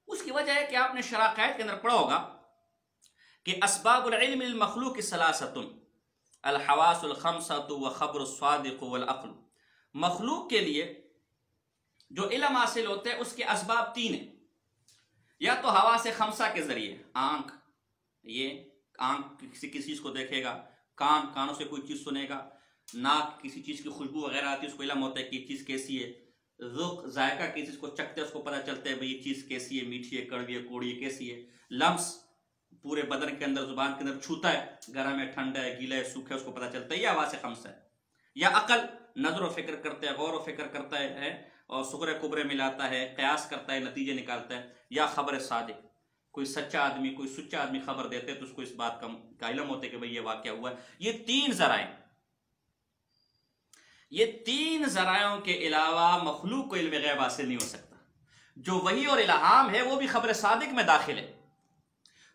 اس کی وجہ ہے کہ آپ نے شرائع کے اندر پڑھا ہوگا کہ اسباب العلم المخلوق ثلاثۃ الحواس الخمسۃ وخبر الصادق والعقل۔ مخلوق کے لیے جو علم حاصل ہوتے ہیں اس کے اسباب تین ہیں، یا تو حواس خمسہ کے ذریعے، آنکھ، یہ آنکھ کسی چیز کو دیکھے گا، کانوں سے کوئی چیز سنے گا، ناک کسی چیز کی خوشبو وغیرہ آتی ہے اس کو علم ہوتا ہے کہ یہ چیز کیسی ہے، ذوق ذائقہ کسی چیز کو چکھتے اس کو پتہ چلتا ہے بھئی یہ چیز کیسی ہے، میٹھی ہے، کڑوی ہے، کوڑی ہے، کیسی ہے۔ لمس پورے بدن کے اندر، زبان کے اندر چھوتا ہے، گرم ہے، ٹھنڈا ہے، گیلا ہے، سوکھا ہے، اس کو پتہ چلتا ہے، یہ حواس خمسہ ہے۔ یا عقل نظر و فکر کرتا ہے، غور و فکر کرتا ہے اور صغرے کبرے ملاتا ہے، قیاس کرتا ہے، نتیجے نکالتا ہے۔ یا خبر صادق، کوئی سچا آدمی، کوئی سچا آدمی خبر دیتے تو اس کو اس بات کا علم ہوتا ہے کہ بھئی یہ واقعہ ہوا ہے۔ یہ تین ذرائع، یہ تین ذرائعوں کے علاوہ مخلوق کو علم غیب حاصل نہیں ہو سکتا۔ جو وحی اور الہام ہے وہ بھی خبر صادق میں داخل ہے۔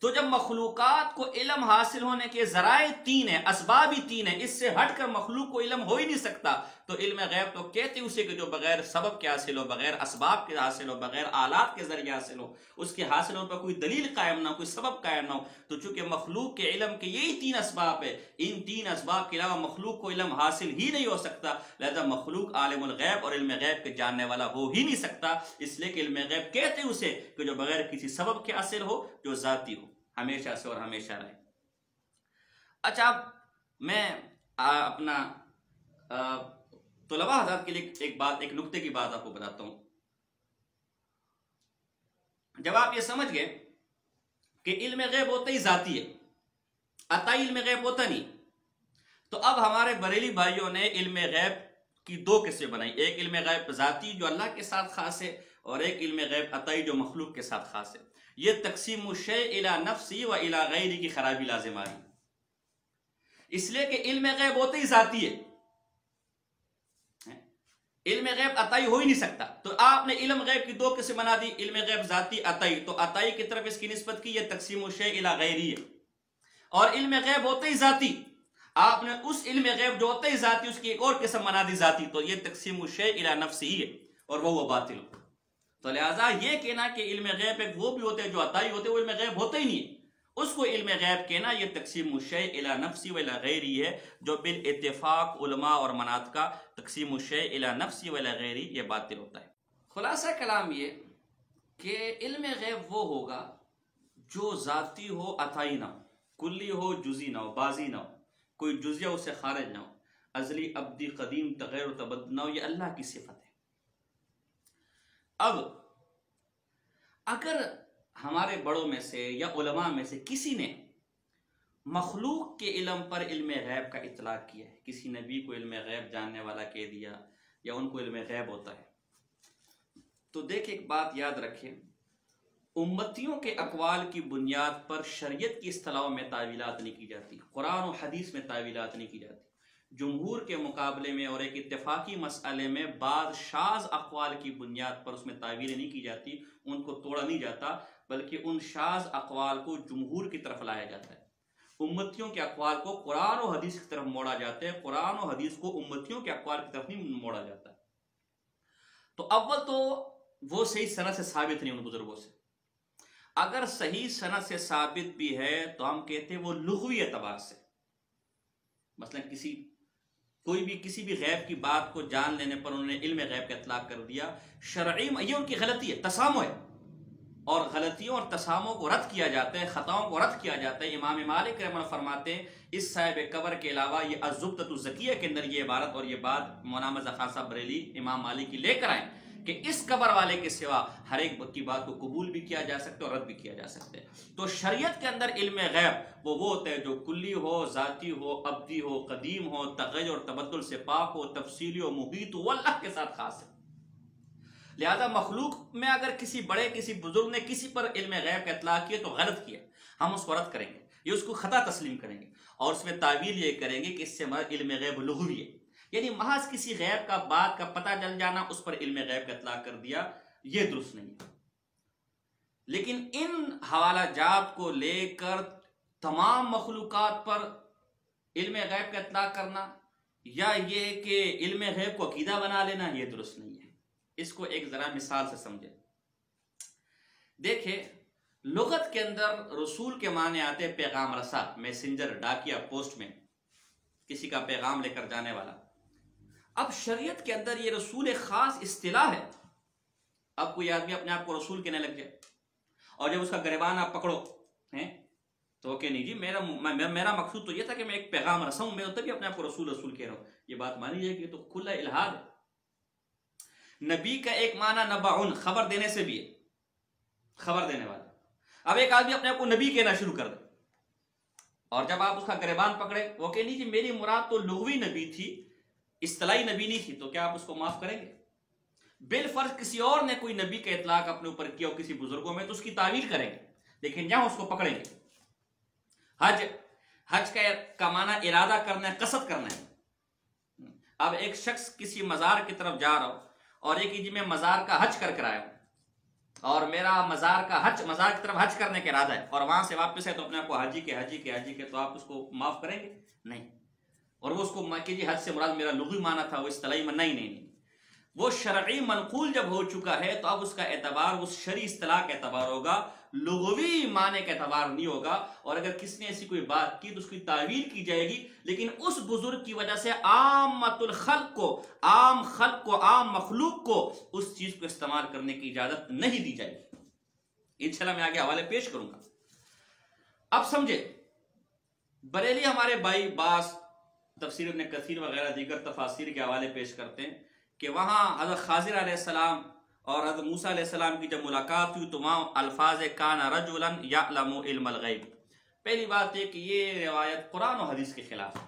تو جب مخلوقات کو علم حاصل ہونے کے ذرائع تین ہیں، اسباب ہی تین ہیں، اس سے ہٹ کر مخلوق کو علم ہو ہی نہیں سکتا، تو علم غیب تو کہتے اسے کہ جو بغیر سبب کے حاصل ہو، بغیر اسباب کے حاصل ہو، بغیر آلات کے ذریعے حاصل ہو، اس کے حاصل ہونے پر کوئی دلیل قائم نہ ہو، کوئی سبب قائم نہ ہو۔ تو چونکہ مخلوق کے علم کے یہی تین اسباب ہے، ان تین اسباب کے علاوہ مخلوق کو علم حاصل ہی نہیں ہو سکتا، لہذا مخلوق عالم الغیب اور علم غیب کے جاننے والا ہو ہی نہیں سکتا۔ اس لیے کہ علم غیب کہتے اسے کہ جو بغیر کسی سبب کے حاصل ہو، جو ذاتی ہو، ہمیشہ سے اور ہمیشہ رہے۔ اچھا، اب میں اپنا طلباء حضرات کے لیے ایک نکتے کی بات آپ کو بتاتا ہوں۔ جب آپ یہ سمجھ گئے کہ علم غیب ہوتا ہی ذاتی ہے، عطائی علم غیب ہوتا نہیں، تو اب ہمارے بریلی بھائیوں نے علم غیب کی دو قسمیں بنائی، ایک علم غیب ذاتی جو اللہ کے ساتھ خاص ہے، اور ایک علم غیب عطائی جو مخلوق کے ساتھ خاص ہے۔ یہ تقسیم الشیء الی نفسی و الی غیری کی خرابی لازم آ رہی، اس لیے کہ علم غیب ہوتا ہی ذاتی ہے، علم غیب عطائی ہو ہی نہیں سکتا۔ تو آپ نے علم غیب کی دو قسم بنا دی، علم غیب ذاتی، عطائی، تو عطائی کی طرف اس کی نسبت کی، یہ تقسیم الشیء الی غیری ہے۔ اور علم غیب ہوتا ہی ذاتی، آپ نے اس علم غیب جو ہوتا ہی ذاتی اس کی ایک اور قسم بنا دی ذاتی، تو یہ تقسیم الشیء الی نفسی ہے، اور وہ باطل ہو۔ تو لہٰذا یہ کہنا کہ علم غیب ایک وہ بھی ہوتے ہیں جو عطائی ہوتے ہیں، وہ علم غیب ہوتا ہی نہیں ہے، اس کو علم غیب کہنا یہ تقسیم الشیء الی نفسی و الی غیری ہے، جو بالاتفاق علماء اور مناطقہ تقسیم الشیء الی نفسی و الی غیری یہ باطل ہوتا ہے۔ خلاصہ کلام یہ کہ علم غیب وہ ہوگا جو ذاتی ہو، عطائی نہ ہو، کلی ہو، جزی نہ ہو، بازی نہ ہو، کوئی جزیہ اس سے خارج نہ ہو، ازلی، ابدی، قدیم، تغیر و تبدل نہ ہو، یہ اللہ کی صفت ہے۔ اب اگر ہمارے بڑوں میں سے یا علماء میں سے کسی نے مخلوق کے علم پر علم غیب کا اطلاق کیا ہے، کسی نبی کو علم غیب جاننے والا کہہ دیا یا ان کو علم غیب ہوتا ہے، تو دیکھ ایک بات یاد رکھیں، امتیوں کے اقوال کی بنیاد پر شریعت کی اصطلاحوں میں تعویلات نہیں کی جاتی، قرآن و حدیث میں تعویلات نہیں کی جاتی۔ جمہور کے مقابلے میں اور ایک اتفاقی مسئلے میں بعض شاذ اقوال کی بنیاد پر اس میں تعویلیں نہیں کی جاتی، ان کو توڑا نہیں جاتا، بلکہ ان شاذ اقوال کو جمہور کی طرف لایا جاتا ہے، امتیوں کے اقوال کو قرآن و حدیث کی طرف موڑا جاتا ہے، قرآن و حدیث کو امتیوں کے اقوال کی طرف نہیں موڑا جاتا ہے۔ تو اول تو وہ صحیح سند سے ثابت نہیں ان بزرگوں سے، اگر صحیح سند سے ثابت بھی ہے تو ہم کہتے ہیں وہ لغوی اعتبار سے، مثلا کوئی بھی کسی بھی غیب کی بات کو جان لینے پر انہوں نے علم غیب کا اطلاق کر دیا، شرعی یہ ان کی غلطی ہے، تسامح ہے، اور غلطیوں اور تساموں کو رد کیا جاتا ہے، خطاؤں کو رد کیا جاتا ہے۔ امام مالک رحمہ اللہ فرماتے ہیں اس صاحب قبر کے علاوہ یہ الزبدۃ الزکیہ کے اندر یہ عبارت اور یہ بات مولانا ظفر صاحب بریلی امام مالک کی لے کر آئیں کہ اس قبر والے کے سوا ہر ایک کی بات کو قبول بھی کیا جا سکتا ہے اور رد بھی کیا جا سکتا ہے۔ تو شریعت کے اندر علم غیب وہ ہوتا ہے جو کلی ہو، ذاتی ہو، ابدی ہو، قدیم ہو، تغیر اور تبدل سے پاک ہو، تفصیلی ہو، محیط ہو، وہ اللہ کے ساتھ خاص ہے۔ لہذا مخلوق میں اگر کسی بڑے کسی بزرگ نے کسی پر علم غیب کا اطلاق کیا تو غلط کیا، ہم اس کو رد کریں گے، یہ اس کو خطا تسلیم کریں گے اور اس میں تعویل یہ کریں گے کہ اس سے مراد علم غیب لغوی ہے، یعنی محض کسی غیب کا بات کا پتہ چل جانا اس پر علم غیب کا اطلاق کر دیا، یہ درست نہیں ہے۔ لیکن ان حوالہ جات کو لے کر تمام مخلوقات پر علم غیب کا اطلاق کرنا یا یہ کہ علم غیب کو عقیدہ بنا لینا، یہ درست نہیں ہے۔ اس کو ایک ذرا مثال سے سمجھے۔ دیکھیں لغت کے اندر رسول کے معنی آتے پیغام رسا، میسنجر، ڈاکیا، پوسٹ مین، کسی کا پیغام لے کر جانے والا۔ اب شریعت کے اندر یہ رسول ایک خاص اصطلاح ہے۔ اب کوئی آدمی اپنے آپ کو رسول کہنے لگ جائے اور جب اس کا گریبان آپ پکڑو تو کہ نہیں جی میرا مقصود تو یہ تھا کہ میں ایک پیغام رساؤں، میں تبھی اپنے آپ کو رسول کہہ رہا ہوں، یہ بات مانی جائے کہ تو کھلا الہاد ہے۔ نبی کا ایک معنی نبعن، خبر دینے سے بھی ہے، خبر دینے والا۔ اب ایک آدمی اپنے آپ کو نبی کہنا شروع کر دے اور جب آپ اس کا گریبان پکڑے وہ کہ نہیں جی میری مراد تو لغوی نبی تھی، اصطلاحی نبی نہیں تھی، تو کیا آپ اس کو معاف کریں گے؟ بالفرض کسی اور نے کوئی نبی کا اطلاق اپنے اوپر کیا ہو کسی بزرگوں میں تو اس کی تعویل کریں گے، لیکن یہاں اس کو پکڑیں گے۔ حج کا معنی ارادہ کرنا ہے، قصد کرنا ہے۔ اب ایک شخص کسی مزار کی طرف جا رہا ہو اور ایک جی میں مزار کا حج کر آیا ہوں اور میرا مزار کی طرف حج کرنے کا ارادہ ہے اور وہاں سے واپس ہے تو اپنے آپ کو حاجی کے تو آپ اس کو معاف کریں گے؟ نہیں۔ اور وہ اس کو کہ جی حج سے مراد میرا لغوی معنی تھا، وہ اصطلاحی معنی نہیں، وہ شرعی منقول جب ہو چکا ہے تو اب اس کا اعتبار اس شرعی اصطلاح کا اعتبار ہوگا، لغوی معنی کا اعتبار نہیں ہوگا۔ اور اگر کسی نے ایسی کوئی بات کی تو اس کی تعویل کی جائے گی، لیکن اس بزرگ کی وجہ سے عامت الخلق کو، عام خلق کو، عام مخلوق کو اس چیز کو استعمال کرنے کی اجازت نہیں دی جائے گی۔ انشاءاللہ میں آگے حوالے پیش کروں گا۔ اب سمجھے بریلی ہمارے بھائی باس تفسیر ابن کثیر وغیرہ دیگر تفاسیر کے حوالے پیش کرتے ہیں کہ وہاں حضرت خضر علیہ السلام اور حضرت موسیٰ علیہ السلام کی جب ملاقات ہوئی تو وہاں الفاظ کان رجلا یعلم علم الغیب۔ پہلی بات یہ کہ یہ روایت قرآن و حدیث کے خلاف ہے،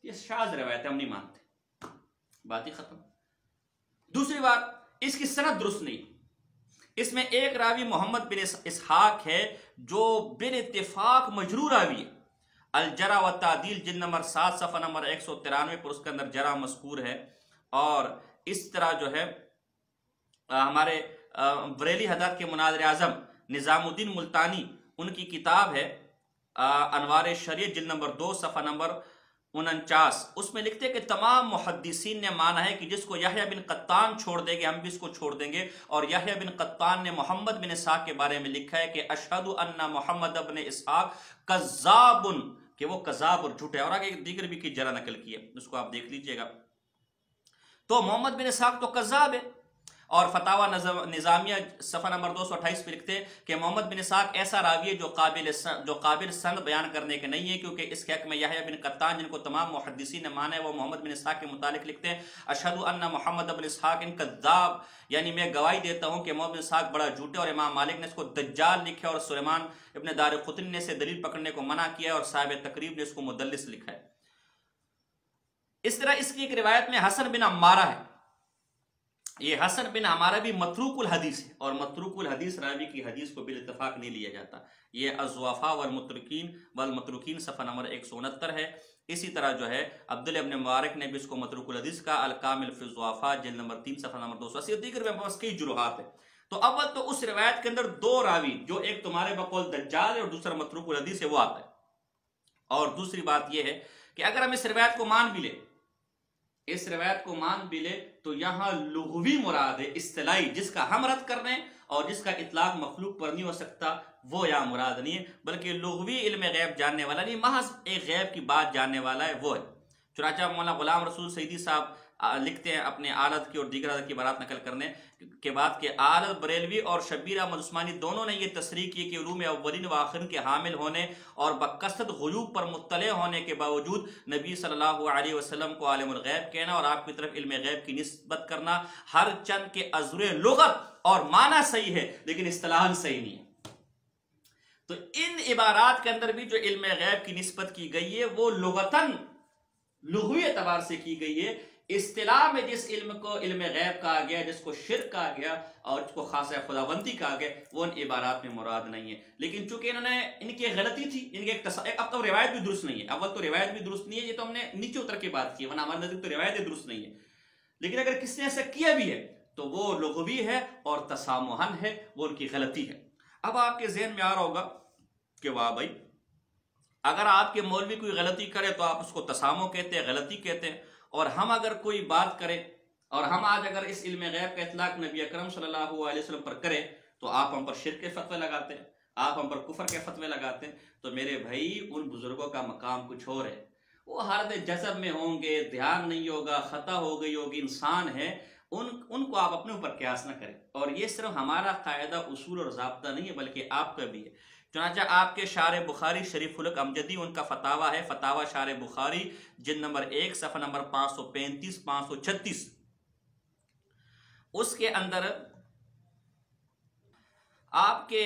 یہ شاذ روایت ہے، ہم نہیں مانتے، بات ہی ختم۔ دوسری بات اس کی سند درست نہیں، اس میں ایک راوی محمد بن اسحاق ہے جو بن اتفاق مجرور راوی ہے۔ الجرح و تعدیل جلد نمبر 7 صفحہ نمبر 193 پر اس کے اندر جرح مذکور ہے۔ اور اس طرح جو ہے ہمارے بریلی حضرت کے مناظر اعظم نظام الدین ملتانی ان کی کتاب ہے انوار شریعت جلد نمبر 2 صفحہ نمبر 49، اس میں لکھتے ہیں کہ تمام محدثین نے مانا ہے کہ جس کو یحییٰ بن قطان چھوڑ دے گے ہم بھی اس کو چھوڑ دیں گے۔ اور یحییٰ بن قطان نے محمد بن اسحاق کے بارے میں لکھا ہے کہ اشہد ان محمد بن اسحاق کذاب، کہ وہ کذاب اور جھوٹ ہے، اور آگے دیگر بھی کی جرح نقل کی ہے، اس کو آپ دیکھ لیجئے گا۔ تو محمد بن اسحاق تو کذاب ہے، اور فتاوی نظامیہ صفحہ نمبر 228 پہ لکھتے کہ محمد بن اسحاق ایسا راوی ہے جو قابل سند بیان کرنے کے نہیں ہے، کیونکہ اس کے حق میں یحییٰ بن قطان جن کو تمام محدثین نے مانا ہے وہ محمد بن اسحاق کے متعلق لکھتے ہیں اشہد ان محمد بن اسحاق کذاب، یعنی میں گواہی دیتا ہوں کہ محمد بن اسحاق بڑا جھوٹ ہے، اور امام مالک نے اس کو دجال لکھا ہے، اور سلیمان ابن دارقطنی نے اسے دلیل پکڑنے کو منع کیا ہے، اور صاحب تقریب نے اس کو مدلس لکھا ہے۔ اس طرح اس کی ایک روایت میں حسن بن عمارہ ہے، یہ حسن بن عمارہ بھی متروک الحدیث ہے، اور متروک الحدیث راوی کی حدیث کو بالاتفاق نہیں لیا جاتا، یہ الضعفاء والمتروکین صفحہ نمبر 169 ہے۔ اسی طرح جو ہے عبداللہ ابن مبارک نے بھی اس کو متروک الحدیث کا، الکامل فی الضعفاء جلد نمبر 3 صفحہ نمبر 280، دیگر میں بس کئی جرحات ہیں۔ تو اول تو اس روایت کے اندر دو راوی، جو ایک تمہارے بقول دجال ہے اور دوسرا متروک الحدیث ہے، وہ آتا ہے۔ اور دوسری بات یہ ہے کہ اگر ہم اس روایت کو مان بھی لے تو یہاں لغوی مراد ہے، اصطلاحی جس کا ہم رد کر رہے ہیں اور جس کا اطلاق مخلوق پر نہیں ہو سکتا وہ یہاں مراد نہیں ہے، بلکہ لغوی علم غیب جاننے والا نہیں، محض ایک غیب کی بات جاننے والا ہے وہ ہے۔ چنانچہ مولانا غلام رسول سعیدی صاحب لکھتے ہیں اپنے آلت کی اور دیگر حضرت کی بارات نقل کرنے کے بعد کہ آلت بریلوی اور شبیر احمد عثمانی دونوں نے یہ تصریح کی کہ علوم اولین و آخرین کے حامل ہونے اور بکثرت غیوب پر مطلع ہونے کے باوجود نبی صلی اللہ علیہ وسلم کو عالم الغیب کہنا اور آپ کی طرف علم غیب کی نسبت کرنا ہر چند کے عذر لغت اور معنی صحیح ہے لیکن اصطلاحاً صحیح نہیں ہے۔ تو ان عبارات کے اندر بھی جو علم غیب کی نسبت کی گئی ہے وہ لغتاً لغوی اعتبار سے کی گئی ہے، اصطلاح میں جس علم کو علم غیب کہا گیا، جس کو شرک کہا گیا اور جس کو خاصہ خداوندی کہا گیا، وہ ان عبارات میں مراد نہیں ہے۔ لیکن چونکہ انہوں نے ان کی غلطی تھی، ان کے اب تو روایت بھی درست نہیں ہے، اول تو روایت بھی درست نہیں ہے، یہ تو ہم نے نیچے اتر کے بات کی، ورنہ ہمارے نزدیک تو روایت درست نہیں ہے، لیکن اگر کسی نے ایسا کیا بھی ہے تو وہ لغوی ہے اور تسامحاً ہے، وہ ان کی غلطی ہے۔ اب آپ کے ذہن میں آ رہا ہوگا کہ واہ بھائی، اگر آپ کے مولوی کوئی غلطی کرے تو آپ اس کو تسامح کہتے ہیں، غلطی کہتے ہیں، اور ہم اگر کوئی بات کریں اور ہم آج اگر اس علم غیب کا اطلاق نبی اکرم صلی اللہ علیہ وسلم پر کریں تو آپ ہم پر شرک کے فتوے لگاتے ہیں، آپ ہم پر کفر کے فتوے لگاتے ہیں۔ تو میرے بھائی ان بزرگوں کا مقام کچھ اور ہے، وہ حالت جذب میں ہوں گے، دھیان نہیں ہوگا، خطا ہو گئی ہوگی، انسان ہے، ان کو آپ اپنے اوپر قیاس نہ کریں۔ اور یہ صرف ہمارا قاعدہ اصول اور ضابطہ نہیں ہے بلکہ آپ کا بھی ہے۔ چنانچہ آپ کے شارح بخاری شریف الحق امجدی، ان کا فتاوہ ہے، فتاوہ شارح بخاری جلد نمبر 1 صفحہ نمبر 535 536، اس کے اندر آپ کے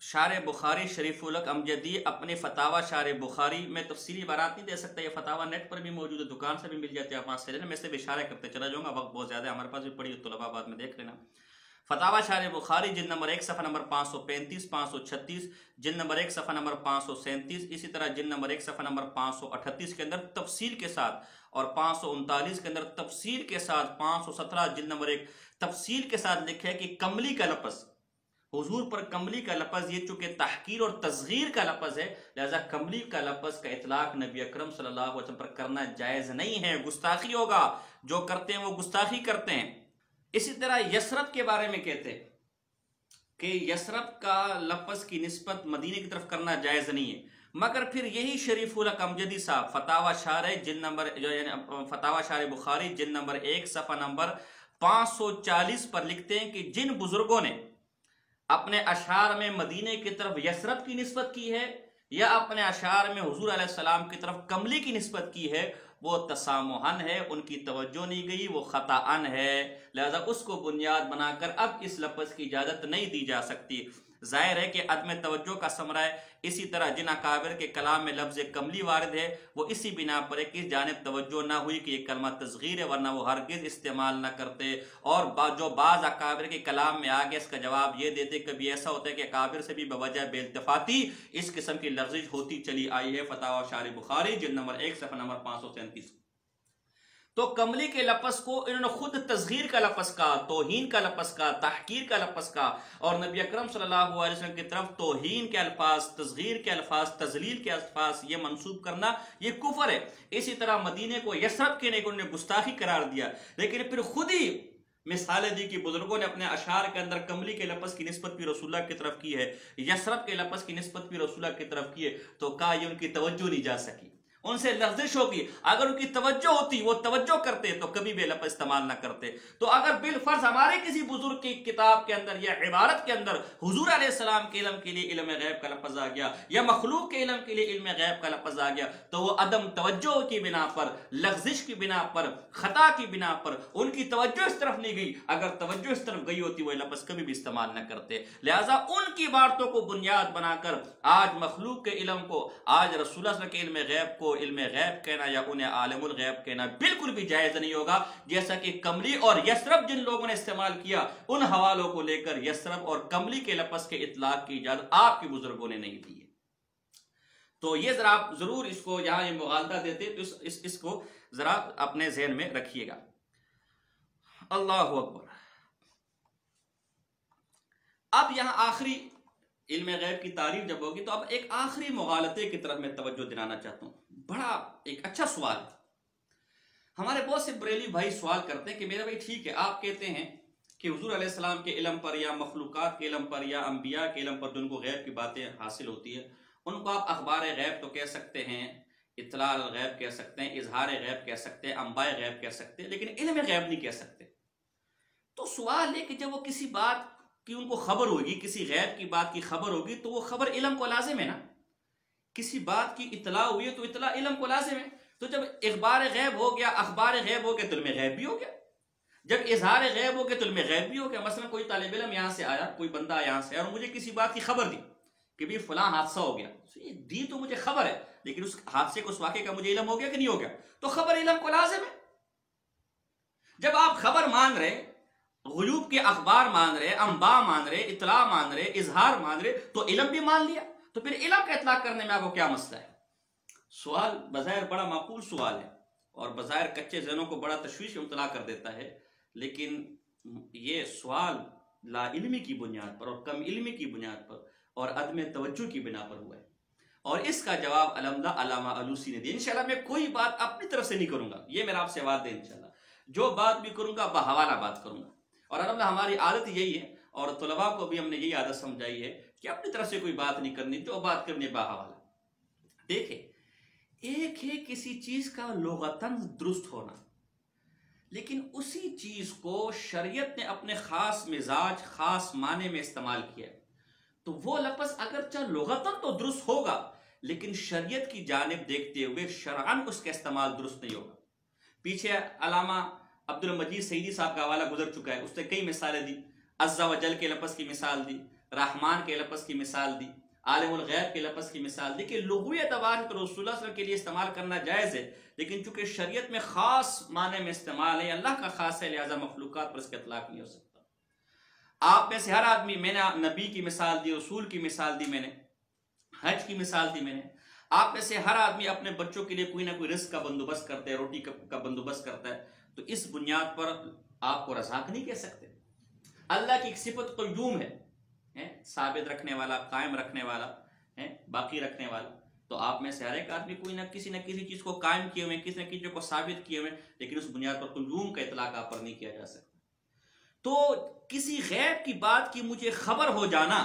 شارح بخاری شریف الحق امجدی اپنے فتاوہ شارح بخاری میں تفصیلی عبارات نہیں دے سکتا، یہ فتاوہ نیٹ پر بھی موجود ہے، دکان سے بھی مل جاتے ہیں، آپ وہاں سے لینا، میں سے بھی اشارہ کرتے چلا جاؤں گا، وقت بہت زیادہ ہے ہمارے پاس، بھی پڑھی طلباء بعد میں دیکھ لینا۔ فتاوہ شارح بخاری جلد نمبر 1 صفحہ نمبر 535 536، جلد نمبر 1 صفحہ نمبر 537، اسی طرح جلد نمبر 1 صفحہ نمبر 538 کے اندر تفصیل کے ساتھ، اور 539 کے اندر تفصیل کے ساتھ، 517 جلد نمبر 1 تفصیل کے ساتھ لکھا ہے کہ کملی کا لفظ، حضور پر کملی کا لفظ، یہ چونکہ تحقیر اور تصغیر کا لفظ ہے، لہذا کملی کا لفظ کا اطلاق نبی اکرم صلی اللہ علیہ وسلم پر کرنا جائز نہیں ہے، گستاخی ہوگا، جو کرتے ہیں وہ گستاخی کرتے ہیں۔ اسی طرح یثرب کے بارے میں کہتے ہیں کہ یثرب کا لفظ کی نسبت مدینے کی طرف کرنا جائز نہیں ہے، مگر پھر یہی شریف الحق امجدی صاحب فتاوہ شارح جلد نمبر فتاوہ شارح بخاری جلد نمبر 1 صفحہ نمبر 540 پر لکھتے ہیں کہ جن بزرگوں نے اپنے اشعار میں مدینے کی طرف یثرب کی نسبت کی ہے یا اپنے اشعار میں حضور علیہ السلام کی طرف کملی کی نسبت کی ہے، وہ تسامحاً ہے، ان کی توجہ نہیں گئی، وہ خطاً ہے، لہذا اس کو بنیاد بنا کر اب اس لفظ کی اجازت نہیں دی جا سکتی۔ ظاہر ہے کہ عدم توجہ کا ثمرہ ہے۔ اسی طرح جن اکابر کے کلام میں لفظ کملی وارد ہے وہ اسی بنا پر ہے کہ اس جانب توجہ نہ ہوئی کہ یہ کلمہ تصغیر ہے، ورنہ وہ ہرگز استعمال نہ کرتے۔ اور جو بعض اکابر کے کلام میں آگے اس کا جواب یہ دیتے، کبھی ایسا ہوتا ہے کہ اکابر سے بھی بوجہ بے التفاتی اس قسم کی لغزش ہوتی چلی آئی ہے۔ فتاوی شارح بخاری جلد نمبر 1 صفحہ نمبر 537۔ تو کملی کے لفظ کو انہوں نے خود تصغیر کا لفظ کہا، توہین کا لفظ کہا، تحقیر کا لفظ کہا، اور نبی اکرم صلی اللہ علیہ وسلم کی طرف توہین کے الفاظ، تصغیر کے الفاظ، تذلیل کے الفاظ یہ منسوب کرنا یہ کفر ہے۔ اسی طرح مدینے کو یثرب کہنے کو انہوں نے گستاخی قرار دیا، لیکن پھر خود ہی مثالیں دی کہ بزرگوں نے اپنے اشعار کے اندر کملی کے لفظ کی نسبت بھی رسول اللہ کی طرف کی ہے، یثرب کے لفظ کی نسبت بھی رسول اللہ کی طرف کی ہے، تو کہا یہ ان کی توجہ نہیں جا سکی، ان سے لغزش ہوگی۔ اگر ان کی توجہ ہوتی، وہ توجہ کرتے تو کبھی بھی لفظ استعمال نہ کرتے۔ تو اگر بالفرض ہمارے کسی بزرگ کی کتاب کے اندر یا عبارت کے اندر حضور علیہ السلام کے علم کے لیے علم غیب کا لفظ آ گیا یا مخلوق کے علم کے لیے علم غیب کا لفظ آ گیا، تو وہ عدم توجہ کی بنا پر، لغزش کی بنا پر، خطا کی بنا پر ان کی توجہ اس طرف نہیں گئی، اگر توجہ اس طرف گئی ہوتی وہ لفظ کبھی بھی استعمال نہ کرتے۔ لہٰذا ان کی باتوں کو بنیاد بنا کر آج مخلوق کے علم کو، آج رسول اللہ صلی اللہ علیہ وسلم کے علم غیب کو علم غیب کہنا یا انہیں عالم الغیب کہنا بالکل بھی جائز نہیں ہوگا، جیسا کہ کملی اور یثرب جن لوگوں نے استعمال کیا ان حوالوں کو لے کر یثرب اور کملی کے لفظ کے اطلاق کی اجازت آپ کے بزرگوں نے نہیں دی ہے۔ تو یہ ذرا آپ ضرور اس کو یہاں یہ مغالطہ دیتے تو اس کو ذرا اپنے ذہن میں رکھیے گا۔ اللہ اکبر۔ اب یہاں آخری علم غیب کی تعریف جب ہوگی تو اب ایک آخری مغالطے کی طرف میں توجہ دلانا چاہتا ہوں۔ بڑا ایک اچھا سوال ہے، ہمارے بہت سے بریلی بھائی سوال کرتے ہیں کہ میرا بھائی ٹھیک ہے، آپ کہتے ہیں کہ حضور علیہ السلام کے علم پر یا مخلوقات کے علم پر یا انبیاء کے علم پر جن کو غیب کی باتیں حاصل ہوتی ہے ان کو آپ اخبار غیب تو کہہ سکتے ہیں، اطلاع الغیب کہہ سکتے ہیں، اظہار غیب کہہ سکتے ہیں، انباء غیب کہہ سکتے ہیں، لیکن علم غیب نہیں کہہ سکتے۔ تو سوال ہے کہ جب وہ کسی بات کی ان کو خبر ہوگی، کسی غیب کی بات کی خبر ہوگی، تو وہ خبر علم کو لازم ہے نا۔ کسی بات کی اطلاع ہوئی ہے تو اطلاع علم کو لازم ہے۔ تو جب اخبار غیب ہو گیا، اخبار غیب ہو گیا، تو علم غیب بھی ہو گیا۔ جب اظہار غیب ہو گیا تو علم غیب بھی ہو گیا۔ مثلا کوئی طالب علم یہاں سے آیا، کوئی بندہ یہاں سے اور مجھے کسی بات کی خبر دی کہ بھی فلاں حادثہ ہو گیا، دی تو مجھے خبر ہے، لیکن اس حادثے کو، اس واقعے کا مجھے علم ہو گیا کہ نہیں ہو گیا؟ تو خبر علم کو لازم ہے۔ جب آپ خبر مان رہے، غیوب کے اخبار مان رہے، انباء مان رہے، اطلاع مان رہے، اظہار مان رہے، تو علم بھی مان لیا، تو پھر علم کا اطلاق کرنے میں آپ کو کیا مسئلہ ہے؟ سوال بظاہر بڑا معقول سوال ہے اور بظاہر کچے ذہنوں کو بڑا تشویش میں مبتلا کر دیتا ہے، لیکن یہ سوال لا علمی کی بنیاد پر اور کم علمی کی بنیاد پر اور عدم توجہ کی بنا پر ہوا ہے، اور اس کا جواب الحمدللہ علامہ آلوسی نے دیا۔ انشاءاللہ میں کوئی بات اپنی طرف سے نہیں کروں گا، یہ میرا آپ سے وعدہ ہے۔ انشاءاللہ جو بات بھی کروں گا بحوالہ بات کروں گا، اور الحمدللہ ہماری عادت یہی ہے، اور طلباء کو بھی ہم نے یہی عادت سمجھائی ہے کہ اپنی طرف سے کوئی بات نہیں کرنی، جو بات کرنی بحوالہ۔ دیکھیں، ایک ہے کسی چیز کا لغتاً درست ہونا، لیکن اسی چیز کو شریعت نے اپنے خاص مزاج، خاص معنی میں استعمال کیا، تو وہ لفظ اگرچہ لغتاً تو درست ہوگا، لیکن شریعت کی جانب دیکھتے ہوئے شرعاً اس کا استعمال درست نہیں ہوگا۔ پیچھے علامہ عبدالمجید سعیدی صاحب کا حوالہ گزر چکا ہے، اس نے کئی مثالیں دی، عز و جل کے لفظ کی مثال دی، رحمان کے لفظ کی مثال دی، عالم الغیب کے لفظ کی مثال دی، کہ لغوی اعتبار سے تو رسول اللہ صلی اللہ علیہ وسلم کے لیے استعمال کرنا جائز ہے، لیکن چونکہ شریعت میں خاص معنی میں استعمال ہے، اللہ کا خاص ہے، لہذا مخلوقات پر اس کا اطلاق نہیں ہو سکتا۔ آپ میں سے ہر آدمی، میں نے نبی کی مثال دی، رسول کی مثال دی، میں نے حج کی مثال دی، میں نے آپ میں سے ہر آدمی اپنے بچوں کے لیے کوئی نہ کوئی رزق کا بندوبست کرتا ہے، روٹی کا بندوبست کرتا ہے، تو اس بنیاد پر آپ کو رزاق نہیں کہہ سکتے۔ اللہ کی ایک صفت قیوم ہے، ثابت رکھنے والا، قائم رکھنے والا، باقی رکھنے والا، تو آپ میں سے ہر ایک آدمی کوئی نہ کسی چیز کو قائم کیے ہوئے، کسی نہ کسی کو ثابت کیے ہوئے، لیکن اس بنیاد پر قیوم کا اطلاق آپ پر نہیں کیا جا سکتا۔ تو کسی غیب کی بات کی مجھے خبر ہو جانا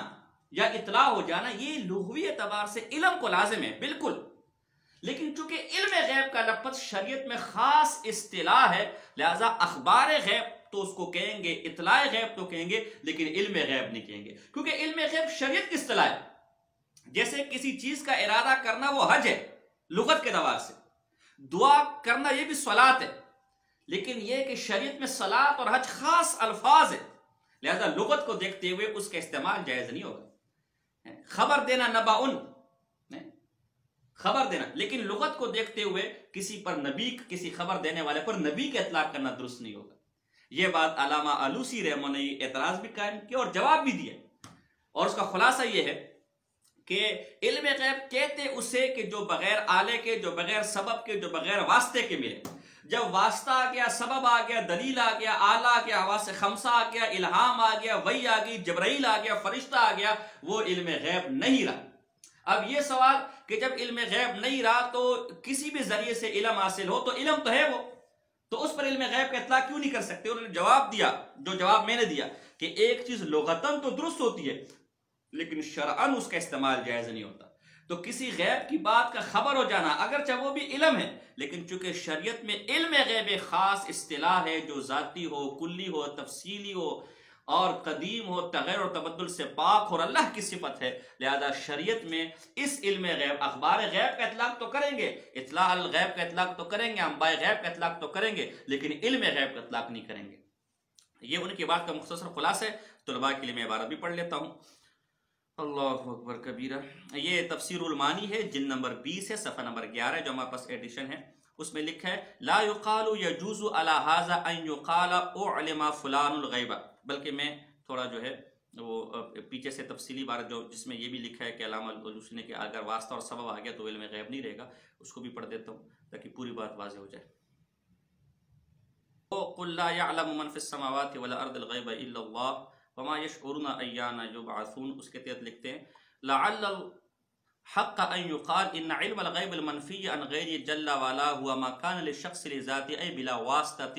یا اطلاع ہو جانا، یہ لغوی اعتبار سے علم کو لازم ہے، بالکل، لیکن چونکہ علم غیب کا لفظ شریعت میں خاص اصطلاح ہے، لہذا اخبار غیب تو اس کو کہیں گے، اطلاع غیب تو کہیں گے، لیکن علم غیب نہیں کہیں گے، کیونکہ علم غیب شریعت کی اصطلاح ہے۔ جیسے کسی چیز کا ارادہ کرنا وہ حج ہے لغت کے اعتبار سے، دعا کرنا یہ بھی صلاۃ ہے، لیکن یہ کہ شریعت میں صلاۃ اور حج خاص الفاظ ہے، لہذا لغت کو دیکھتے ہوئے اس کا استعمال جائز نہیں ہوگا۔ خبر دینا نباؤن، خبر دینا، لیکن لغت کو دیکھتے ہوئے کسی پر نبی، کسی خبر دینے والے پر نبی کا اطلاق کرنا درست نہیں ہوگا۔ یہ بات علامہ آلوسی رحمہ نے اعتراض بھی قائم کیا اور جواب بھی دیا، اور اس کا خلاصہ یہ ہے کہ علم غیب کہتے اسے کہ جو بغیر آلے کے، جو بغیر سبب کے، جو بغیر واسطے کے ملے۔ جب واسطہ آ گیا، سبب آ گیا، دلیل آ گیا، آلہ آ گیا، حواس خمسہ آ گیا، الہام آ گیا، وحی آ گئی، جبرائیل آ گیا، فرشتہ آ گیا، وہ علم غیب نہیں رہا۔ اب یہ سوال کہ جب علم غیب نہیں رہا تو کسی بھی ذریعے سے علم حاصل ہو تو علم تو ہے وہ، تو اس پر علم غیب کا اطلاق کیوں نہیں کر سکتے؟ انہوں نے جواب دیا، جو جواب میں نے دیا، کہ ایک چیز لغتاً تو درست ہوتی ہے، لیکن شرعاً اس کا استعمال جائز نہیں ہوتا۔ تو کسی غیب کی بات کا خبر ہو جانا اگرچہ وہ بھی علم ہے، لیکن چونکہ شریعت میں علم غیب خاص اصطلاح ہے جو ذاتی ہو، کلی ہو، تفصیلی ہو اور قدیم ہو، تغیر اور تبدل سے پاک ہو اور اللہ کی صفت ہے، لہذا شریعت میں اس علم غیب، اخبار غیب کا اطلاق تو کریں گے، اطلاع الغیب کا اطلاق تو کریں گے، انباء غیب کا اطلاق تو کریں گے، لیکن علم غیب کا اطلاق نہیں کریں گے۔ یہ ان کی بات کا مختصر خلاصہ ہے، طلباء کے لیے میں عبارت بھی پڑھ لیتا ہوں۔ اللہ اکبر کبیرہ۔ یہ تفسیر المعانی ہے، جلد نمبر 20 ہے، صفحہ نمبر 11 جو ہمارے پاس ایڈیشن ہے، اس میں لکھا ہے لا یقال یجوز علی ھذا ان یقال اعلم فلان الغیب، بلکہ میں تھوڑا جو ہے وہ پیچھے سے تفصیلی بات جو جس میں یہ بھی لکھا ہے کہ علامہ آلوسی نے کہ اگر واسطہ اور سبب آ گیا تو علم غیب نہیں رہے گا، اس کو بھی پڑھ دیتا ہوں تاکہ پوری بات واضح ہو جائے۔ قل لا يعلم من في السماوات والارض الغیب الا اللہ وما يشعرون ایان یبعثون، اس کے تحت لکھتے ہیں لعل الحق ان يقال ان علم الغیب المنفی عن غیر جل وعلا هو ما كان للشخص لذاته ای بلا واسطة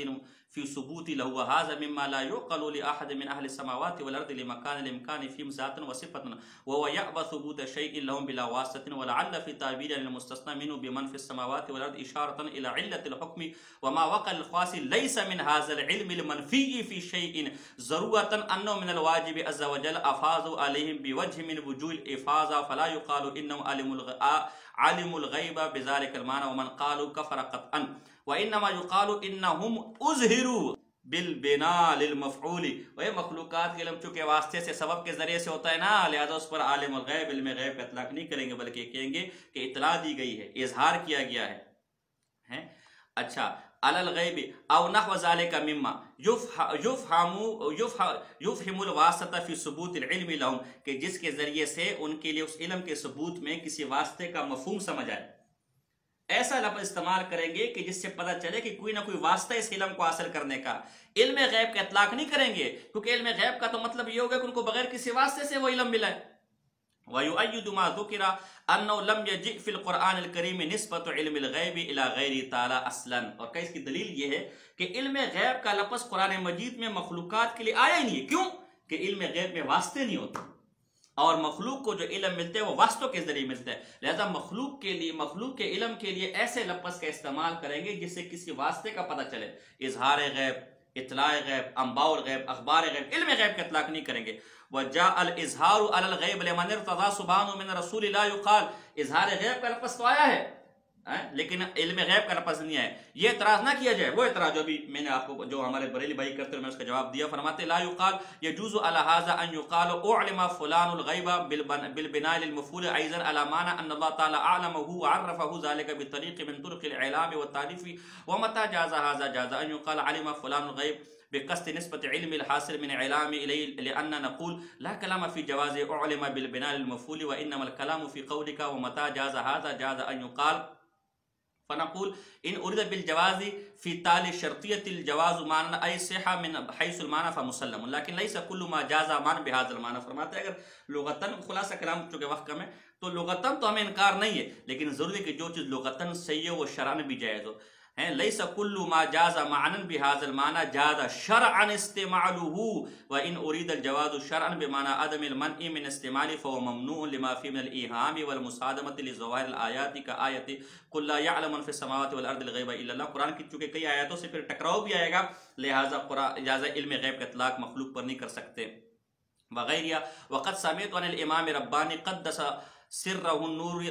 في ثبوت له وهذا مما لا يعقل لأحد من أهل السماوات والأرض لمكان الإمكان فيهم ذاتا وصفة وهو يأبى ثبوت شيء لهم بلا واسطة ولعل في تعبير المستثنى منه بمن في السماوات والأرض إشارة إلى علة الحكم وما وقع الخاص ليس من هذا العلم المنفي في شيء ضرورة أنه من الواجب عز وجل أفاض عليهم بوجه من وجوه الإفاظة فلا يقال إنهم علموا الغيب بذلك المعنى ومن قالوا كفر قطعا وإنما يقال إنهم أظهروا بالبناء للمفعول وہی مخلوقات کے علم چونکہ واسطے سے سبب کے ذریعے سے ہوتا ہے نا لہذا اس پر عالم الغیب علم غیب کا اطلاق نہیں کریں گے بلکہ کہیں گے کہ اطلاع دی گئی ہے اظہار کیا گیا ہے اچھا علی الغیب او نحو ذلك مما یفہم الواسطہ فی ثبوت العلم لهم کہ جس کے ذریعے سے ان کے لیے اس علم کے ثبوت میں کسی واسطے کا مفہوم سمجھ آئے ایسا لفظ استعمال کریں گے کہ جس سے پتہ چلے کہ کوئی نہ کوئی واسطہ اس علم کو حاصل کرنے کا علم غیب کا اطلاق نہیں کریں گے کیونکہ علم غیب کا تو مطلب یہ ہوگا کہ ان کو بغیر کسی واسطے سے وہ علم ملا ہے وَيُؤَيِّدُ مَا ذُكِرَ أَنَّهُ لَمْ يَجِئْ فِي الْقُرْآنِ الْكَرِيمِ نِسْبَةُ عِلْمِ الْغَيْبِ إِلَى غَيْرِ تَعَالَى أَصْلًا اور کہ اس کی دلیل یہ ہے کہ علم غیب کا لفظ قرآن مجید میں مخلوقات کے لیے آیا ہی نہیں ہے کیوں کہ علم غیب میں واسطے نہیں ہوتے اور مخلوق کو جو علم ملتے ہیں وہ واسطوں کے ذریعے ملتا ہے لہذا مخلوق کے علم کے لیے ایسے لفظ کا استعمال کریں گے جس سے کسی واسطے کا پتہ چلے اظہار غیب اطلاع غیب انباء الغیب اخبار غیب علم غیب کا اطلاق نہیں کریں گے وجاء الازہار علی الغیب لمن ارتضى سبحانہ من رسول لا يقال اظہار غیب کا لفظ تو آیا ہے لیکن علم غیب کا لفظ نہیں ہے یہ اعتراض نہ کیا جائے وہ اعتراض جو بھی میں نے آپ کو جو ہمارے بریلی بھائی کرتے ہیں میں اس کا جواب دیا فرماتے لا يقال يجوز على هذا ان يقال اعلم فلان الغیب بالبناء للمفعول ايضا على معنى ان الله تعالى اعلمه وعرفه ذلك بطريق من طرق الاعلام والتعريف ومتى جاز هذا جاز ان يقال علم فلان الغیب بقصد نسبة علم الحاصل من اعلام اليه لان نقول لا كلام في جواز اعلم بالبناء للمفعول وانما الكلام في قولك ومتى جاز هذا جاز ان يقال فنقول ان اريد بالجواز في تالي شرطيه الجواز معنى اي صحه من حيث المعنى فمسلم لكن ليس كل ما جاز معنى بهذا المعنى فرماتے ہیں اگر لغتاً خلاصہ کلام چونکہ وقت کم ہے تو لغتاً تو ہمیں انکار نہیں ہے لیکن ضروری ہے کہ جو چیز لغتاً صحیح ہے وہ شرعاً بھی جائز ہو ليس كل ما جاز معنى بهذا المعنى جاز شرعا استعماله وان اريد الجواز شرعا بمعنى عدم المنع من استعماله فهو ممنوع لما فيه من الايهام والمصادمه لظواهر الايات كآية قل لا يعلم من في السماوات والارض الغيب الا الله قرآن کی چونکہ کئی آیاتوں سے پھر ٹکراؤ بھی آئے گا لہذا اجازہ علم غیب کا اطلاق مخلوق پر نہیں کر سکتے وغیرہ وقد سمعت عن الامام ربانی قدس سرہ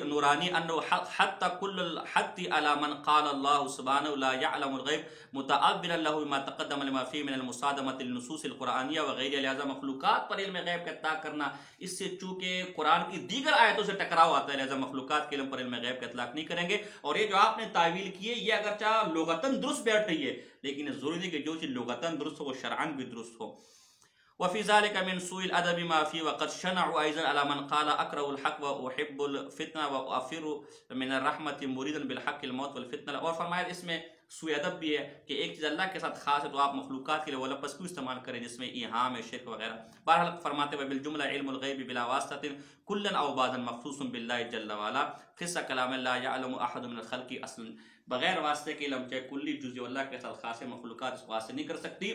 نورانی انه حتى كل الحد على من قال الله سبحانه لا يعلم الغيب متعبرا له بما تقدم لما فيه من المصادمه للنصوص القرآنيه وغيرها لہذا مخلوقات پر علم غیب کا اطلاق کرنا اس سے چونکہ قرآن کی دیگر آیتوں سے ٹکراؤ آتا ہے لہذا مخلوقات کے علم پر علم غیب کا اطلاق نہیں کریں گے اور یہ جو آپ نے تعویل کی ہے یہ اگرچہ لغتاً درست بیٹھ رہی ہے لیکن ضروری ہے کہ جو چیز لغتاً درست ہو وہ شرعاً بھی درست ہو وفي ذلك من سوء الادب ما فيه وقد شنعوا ايضا على من قال اكره الحق واحب الفتنه وافر من الرحمه مريدا بالحق الموت والفتنه اور فرمایا اس میں سوء ادب بھی ہے کہ ایک چیز اللہ کے ساتھ خاص ہے تو آپ مخلوقات کے لیے وہ لفظ کیوں استعمال کریں جس میں ایہام ہے شرک وغیرہ بہرحال فرماتے ہوئے بالجملہ علم الغیب بلا واسطہ کلا او بعضا مخصوص باللہ جل وعلا قصہ کلام لا يعلم احد من الخلق اصلا بغیر واسطے کے علم چاہے کلی جزئی اللہ کے ساتھ خاص ہے مخلوقات اس کو حاصل نہیں کر سکتی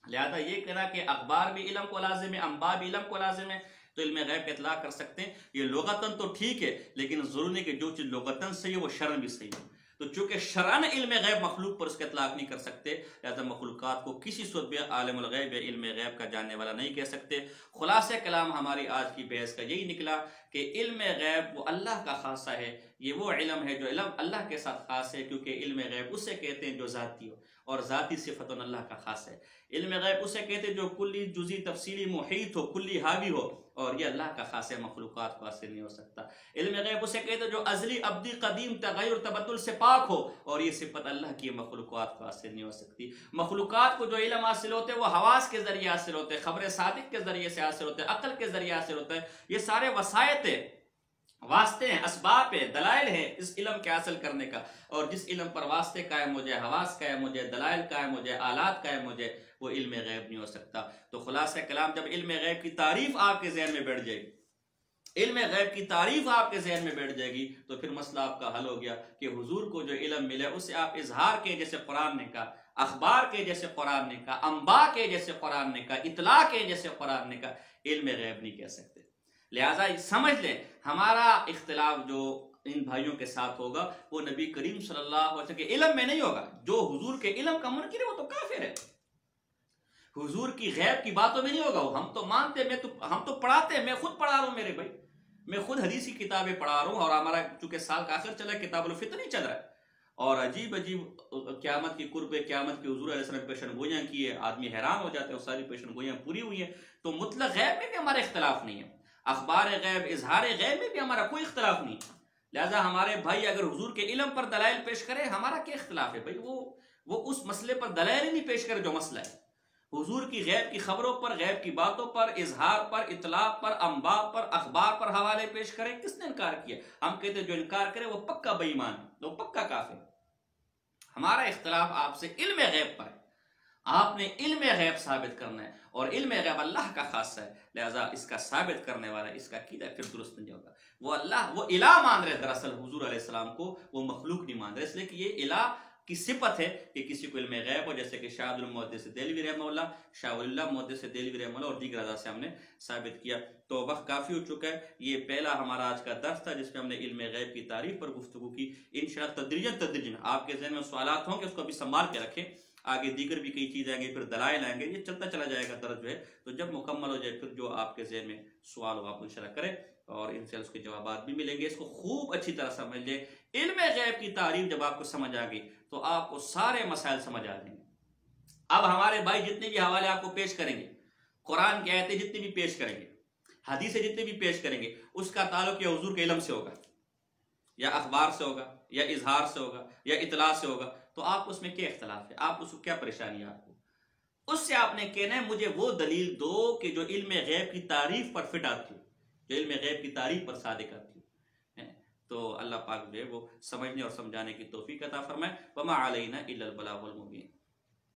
لہذا یہ کہنا کہ اخبار بھی علم کو لازم ہے انباء بھی علم کو لازم ہے تو علم غیب کا اطلاق کر سکتے ہیں یہ لغتاً تو ٹھیک ہے لیکن ضروری ہے کہ جو چیز لغتاً صحیح ہے وہ شرعاً بھی صحیح ہے تو چونکہ شرعاً علم غیب مخلوق پر اس کا اطلاق نہیں کر سکتے لہذا مخلوقات کو کسی صورت بھی عالم الغیب یا علم غیب کا جاننے والا نہیں کہہ سکتے خلاصہ کلام ہماری آج کی بحث کا یہی نکلا کہ علم غیب وہ اللہ کا خاصہ ہے یہ وہ علم ہے جو علم اللہ کے ساتھ خاص ہے کیونکہ علم غیب اسے کہتے ہیں جو ذاتی ہو اور ذاتی صفت اللہ کا خاص ہے علم غیب اسے کہتے ہیں جو کلی جزئی تفصیلی محیط ہو کلی حاوی ہو اور یہ اللہ کا خاص ہے مخلوقات کو حاصل نہیں ہو سکتا علم غیب اسے کہتے ہیں جو ازلی ابدی قدیم تغیر تبدل سے پاک ہو اور یہ صفت اللہ کی مخلوقات کو حاصل نہیں ہو سکتی مخلوقات کو جو علم حاصل ہوتے ہیں وہ حواس کے ذریعے حاصل ہوتے ہیں خبر صادق کے ذریعے سے حاصل ہوتے ہیں عقل کے ذریعے حاصل ہوتے ہیں یہ سارے وسائط ہیں واسطے ہیں اسباب ہیں دلائل ہیں اس علم کے حاصل کرنے کا اور جس علم پر واسطے قائم ہو جائے حواس قائم ہو جائے دلائل قائم ہو جائے آلات قائم ہو جائے وہ علم غیب نہیں ہو سکتا تو خلاصہ کلام جب علم غیب کی تعریف آپ کے ذہن میں بیٹھ جائے گی علم غیب کی تعریف آپ کے ذہن میں بیٹھ جائے گی تو پھر مسئلہ آپ کا حل ہو گیا کہ حضور کو جو علم ملے اسے آپ اظہار کے جیسے قرآن نے کہا اخبار کے جیسے قرآن نے کہا، انباء کے جیسے قرآن نے کہا، اطلاع کے جیسے قرآن نے کہا، علم غیب نہیں کہہ سکتے۔ لہٰذا سمجھ لیں ہمارا اختلاف جو ان بھائیوں کے ساتھ ہوگا وہ نبی کریم صلی اللہ علیہ وسلم کے علم میں نہیں ہوگا۔ جو حضور کے علم کا منکر ہے وہ تو کافر ہے، حضور کی غیب کی باتوں میں نہیں ہوگا۔ ہم تو مانتے، ہم تو پڑھاتے ہیں، میں خود پڑھا رہا ہوں میرے بھائی، میں خود حدیثی کتابیں پڑھا رہا ہوں، اور ہمارا چونکہ سال کا آخر چلا ہے، کتاب الفتن ہی چل رہا ہے، اور عجیب قیامت کی قرب قیامت کی حضور علیہ السلام پیشن گوئیاں کی ہے، آدمی حیران ہو جاتے ہیں، ساری پیشن گوئیاں پوری ہوئی ہیں۔ تو مطلق غیب میں بھی ہمارا اختلاف نہیں ہے، اخبار غیب، اظہار غیب میں بھی ہمارا کوئی اختلاف نہیں ہے۔ لہٰذا ہمارے بھائی اگر حضور کے علم پر دلائل پیش کرے، ہمارا کیا اختلاف ہے بھائی؟ وہ اس مسئلے پر دلائل ہی نہیں پیش کرے جو مسئلہ ہے۔ حضور کی غیب کی خبروں پر، غیب کی باتوں پر، اظہار پر، اطلاع پر، انباء پر، اخبار پر حوالے پیش کرے، کس نے انکار کیا؟ ہم کہتے ہیں جو انکار کرے وہ پکا بے ایمان ہے، وہ پکا کافر ہے۔ ہمارا اختلاف آپ سے علم غیب پر ہے، آپ نے علم غیب ثابت کرنا ہے، اور علم غیب اللہ کا خاصہ ہے، لہذا اس کا ثابت کرنے والا اس کا عقیدہ پھر درست نہیں ہوگا۔ وہ اللہ، وہ الہ مان رہے دراصل حضور علیہ السلام کو، وہ مخلوق نہیں مان رہے، اس لیے کہ یہ الہ کی صفت ہے کہ کسی کو علم غیب ہو، جیسے کہ شاہ عبد المحدث دہلوی رحمہ اللہ، شاہ ولی اللہ محدث دہلوی رحمہ اللہ اور دیگر اعضاء سے ہم نے ثابت کیا۔ تو وقت کافی ہو چکا ہے، یہ پہلا ہمارا آج کا درس تھا جس میں ہم نے علم غیب کی تعریف پر گفتگو کی۔ انشاءاللہ تدریجاً آپ کے ذہن میں سوالات ہوں گے، اس کو ابھی سنبھال کے رکھیں، آگے دیگر بھی کئی چیز آئیں گے، پھر دلائل آئیں گے، یہ چلتا چلا جائے گا درس جو ہے۔ تو جب مکمل ہو جائے پھر جو آپ کے ذہن میں سوال ہو آپ انشاءاللہ کریں، اور ان سے اس کے جوابات بھی ملیں گے۔ اس کو خوب اچھی طرح سمجھ لیں، علم غیب کی تعریف جب آپ کو سمجھ آ گئی تو آپ کو سارے مسائل سمجھ آ جائیں گے۔ اب ہمارے بھائی جتنے بھی حوالے آپ کو پیش کریں گے، قرآن کی آیتیں جتنی بھی پیش کریں گے، حدیثیں جتنے بھی پیش کریں گے، اس کا تعلق یا حضور کے علم سے ہوگا، یا اخبار سے ہوگا، یا اظہار سے ہوگا، یا اطلاع سے ہوگا۔ تو آپ اس میں کیا اختلاف ہے؟ آپ اس کو کیا پریشانی ہے؟ آپ کو اس سے آپ نے کہنا ہے مجھے وہ دلیل دو کہ جو علم غیب کی تعریف پر فٹ آتی ہو، جو علم غیب کی تعریف پر صادق آتی ہو۔ تو اللہ پاک جو ہے وہ سمجھنے اور سمجھانے کی توفیق عطا فرمائے۔ وما علینا الا البلاغ المبین۔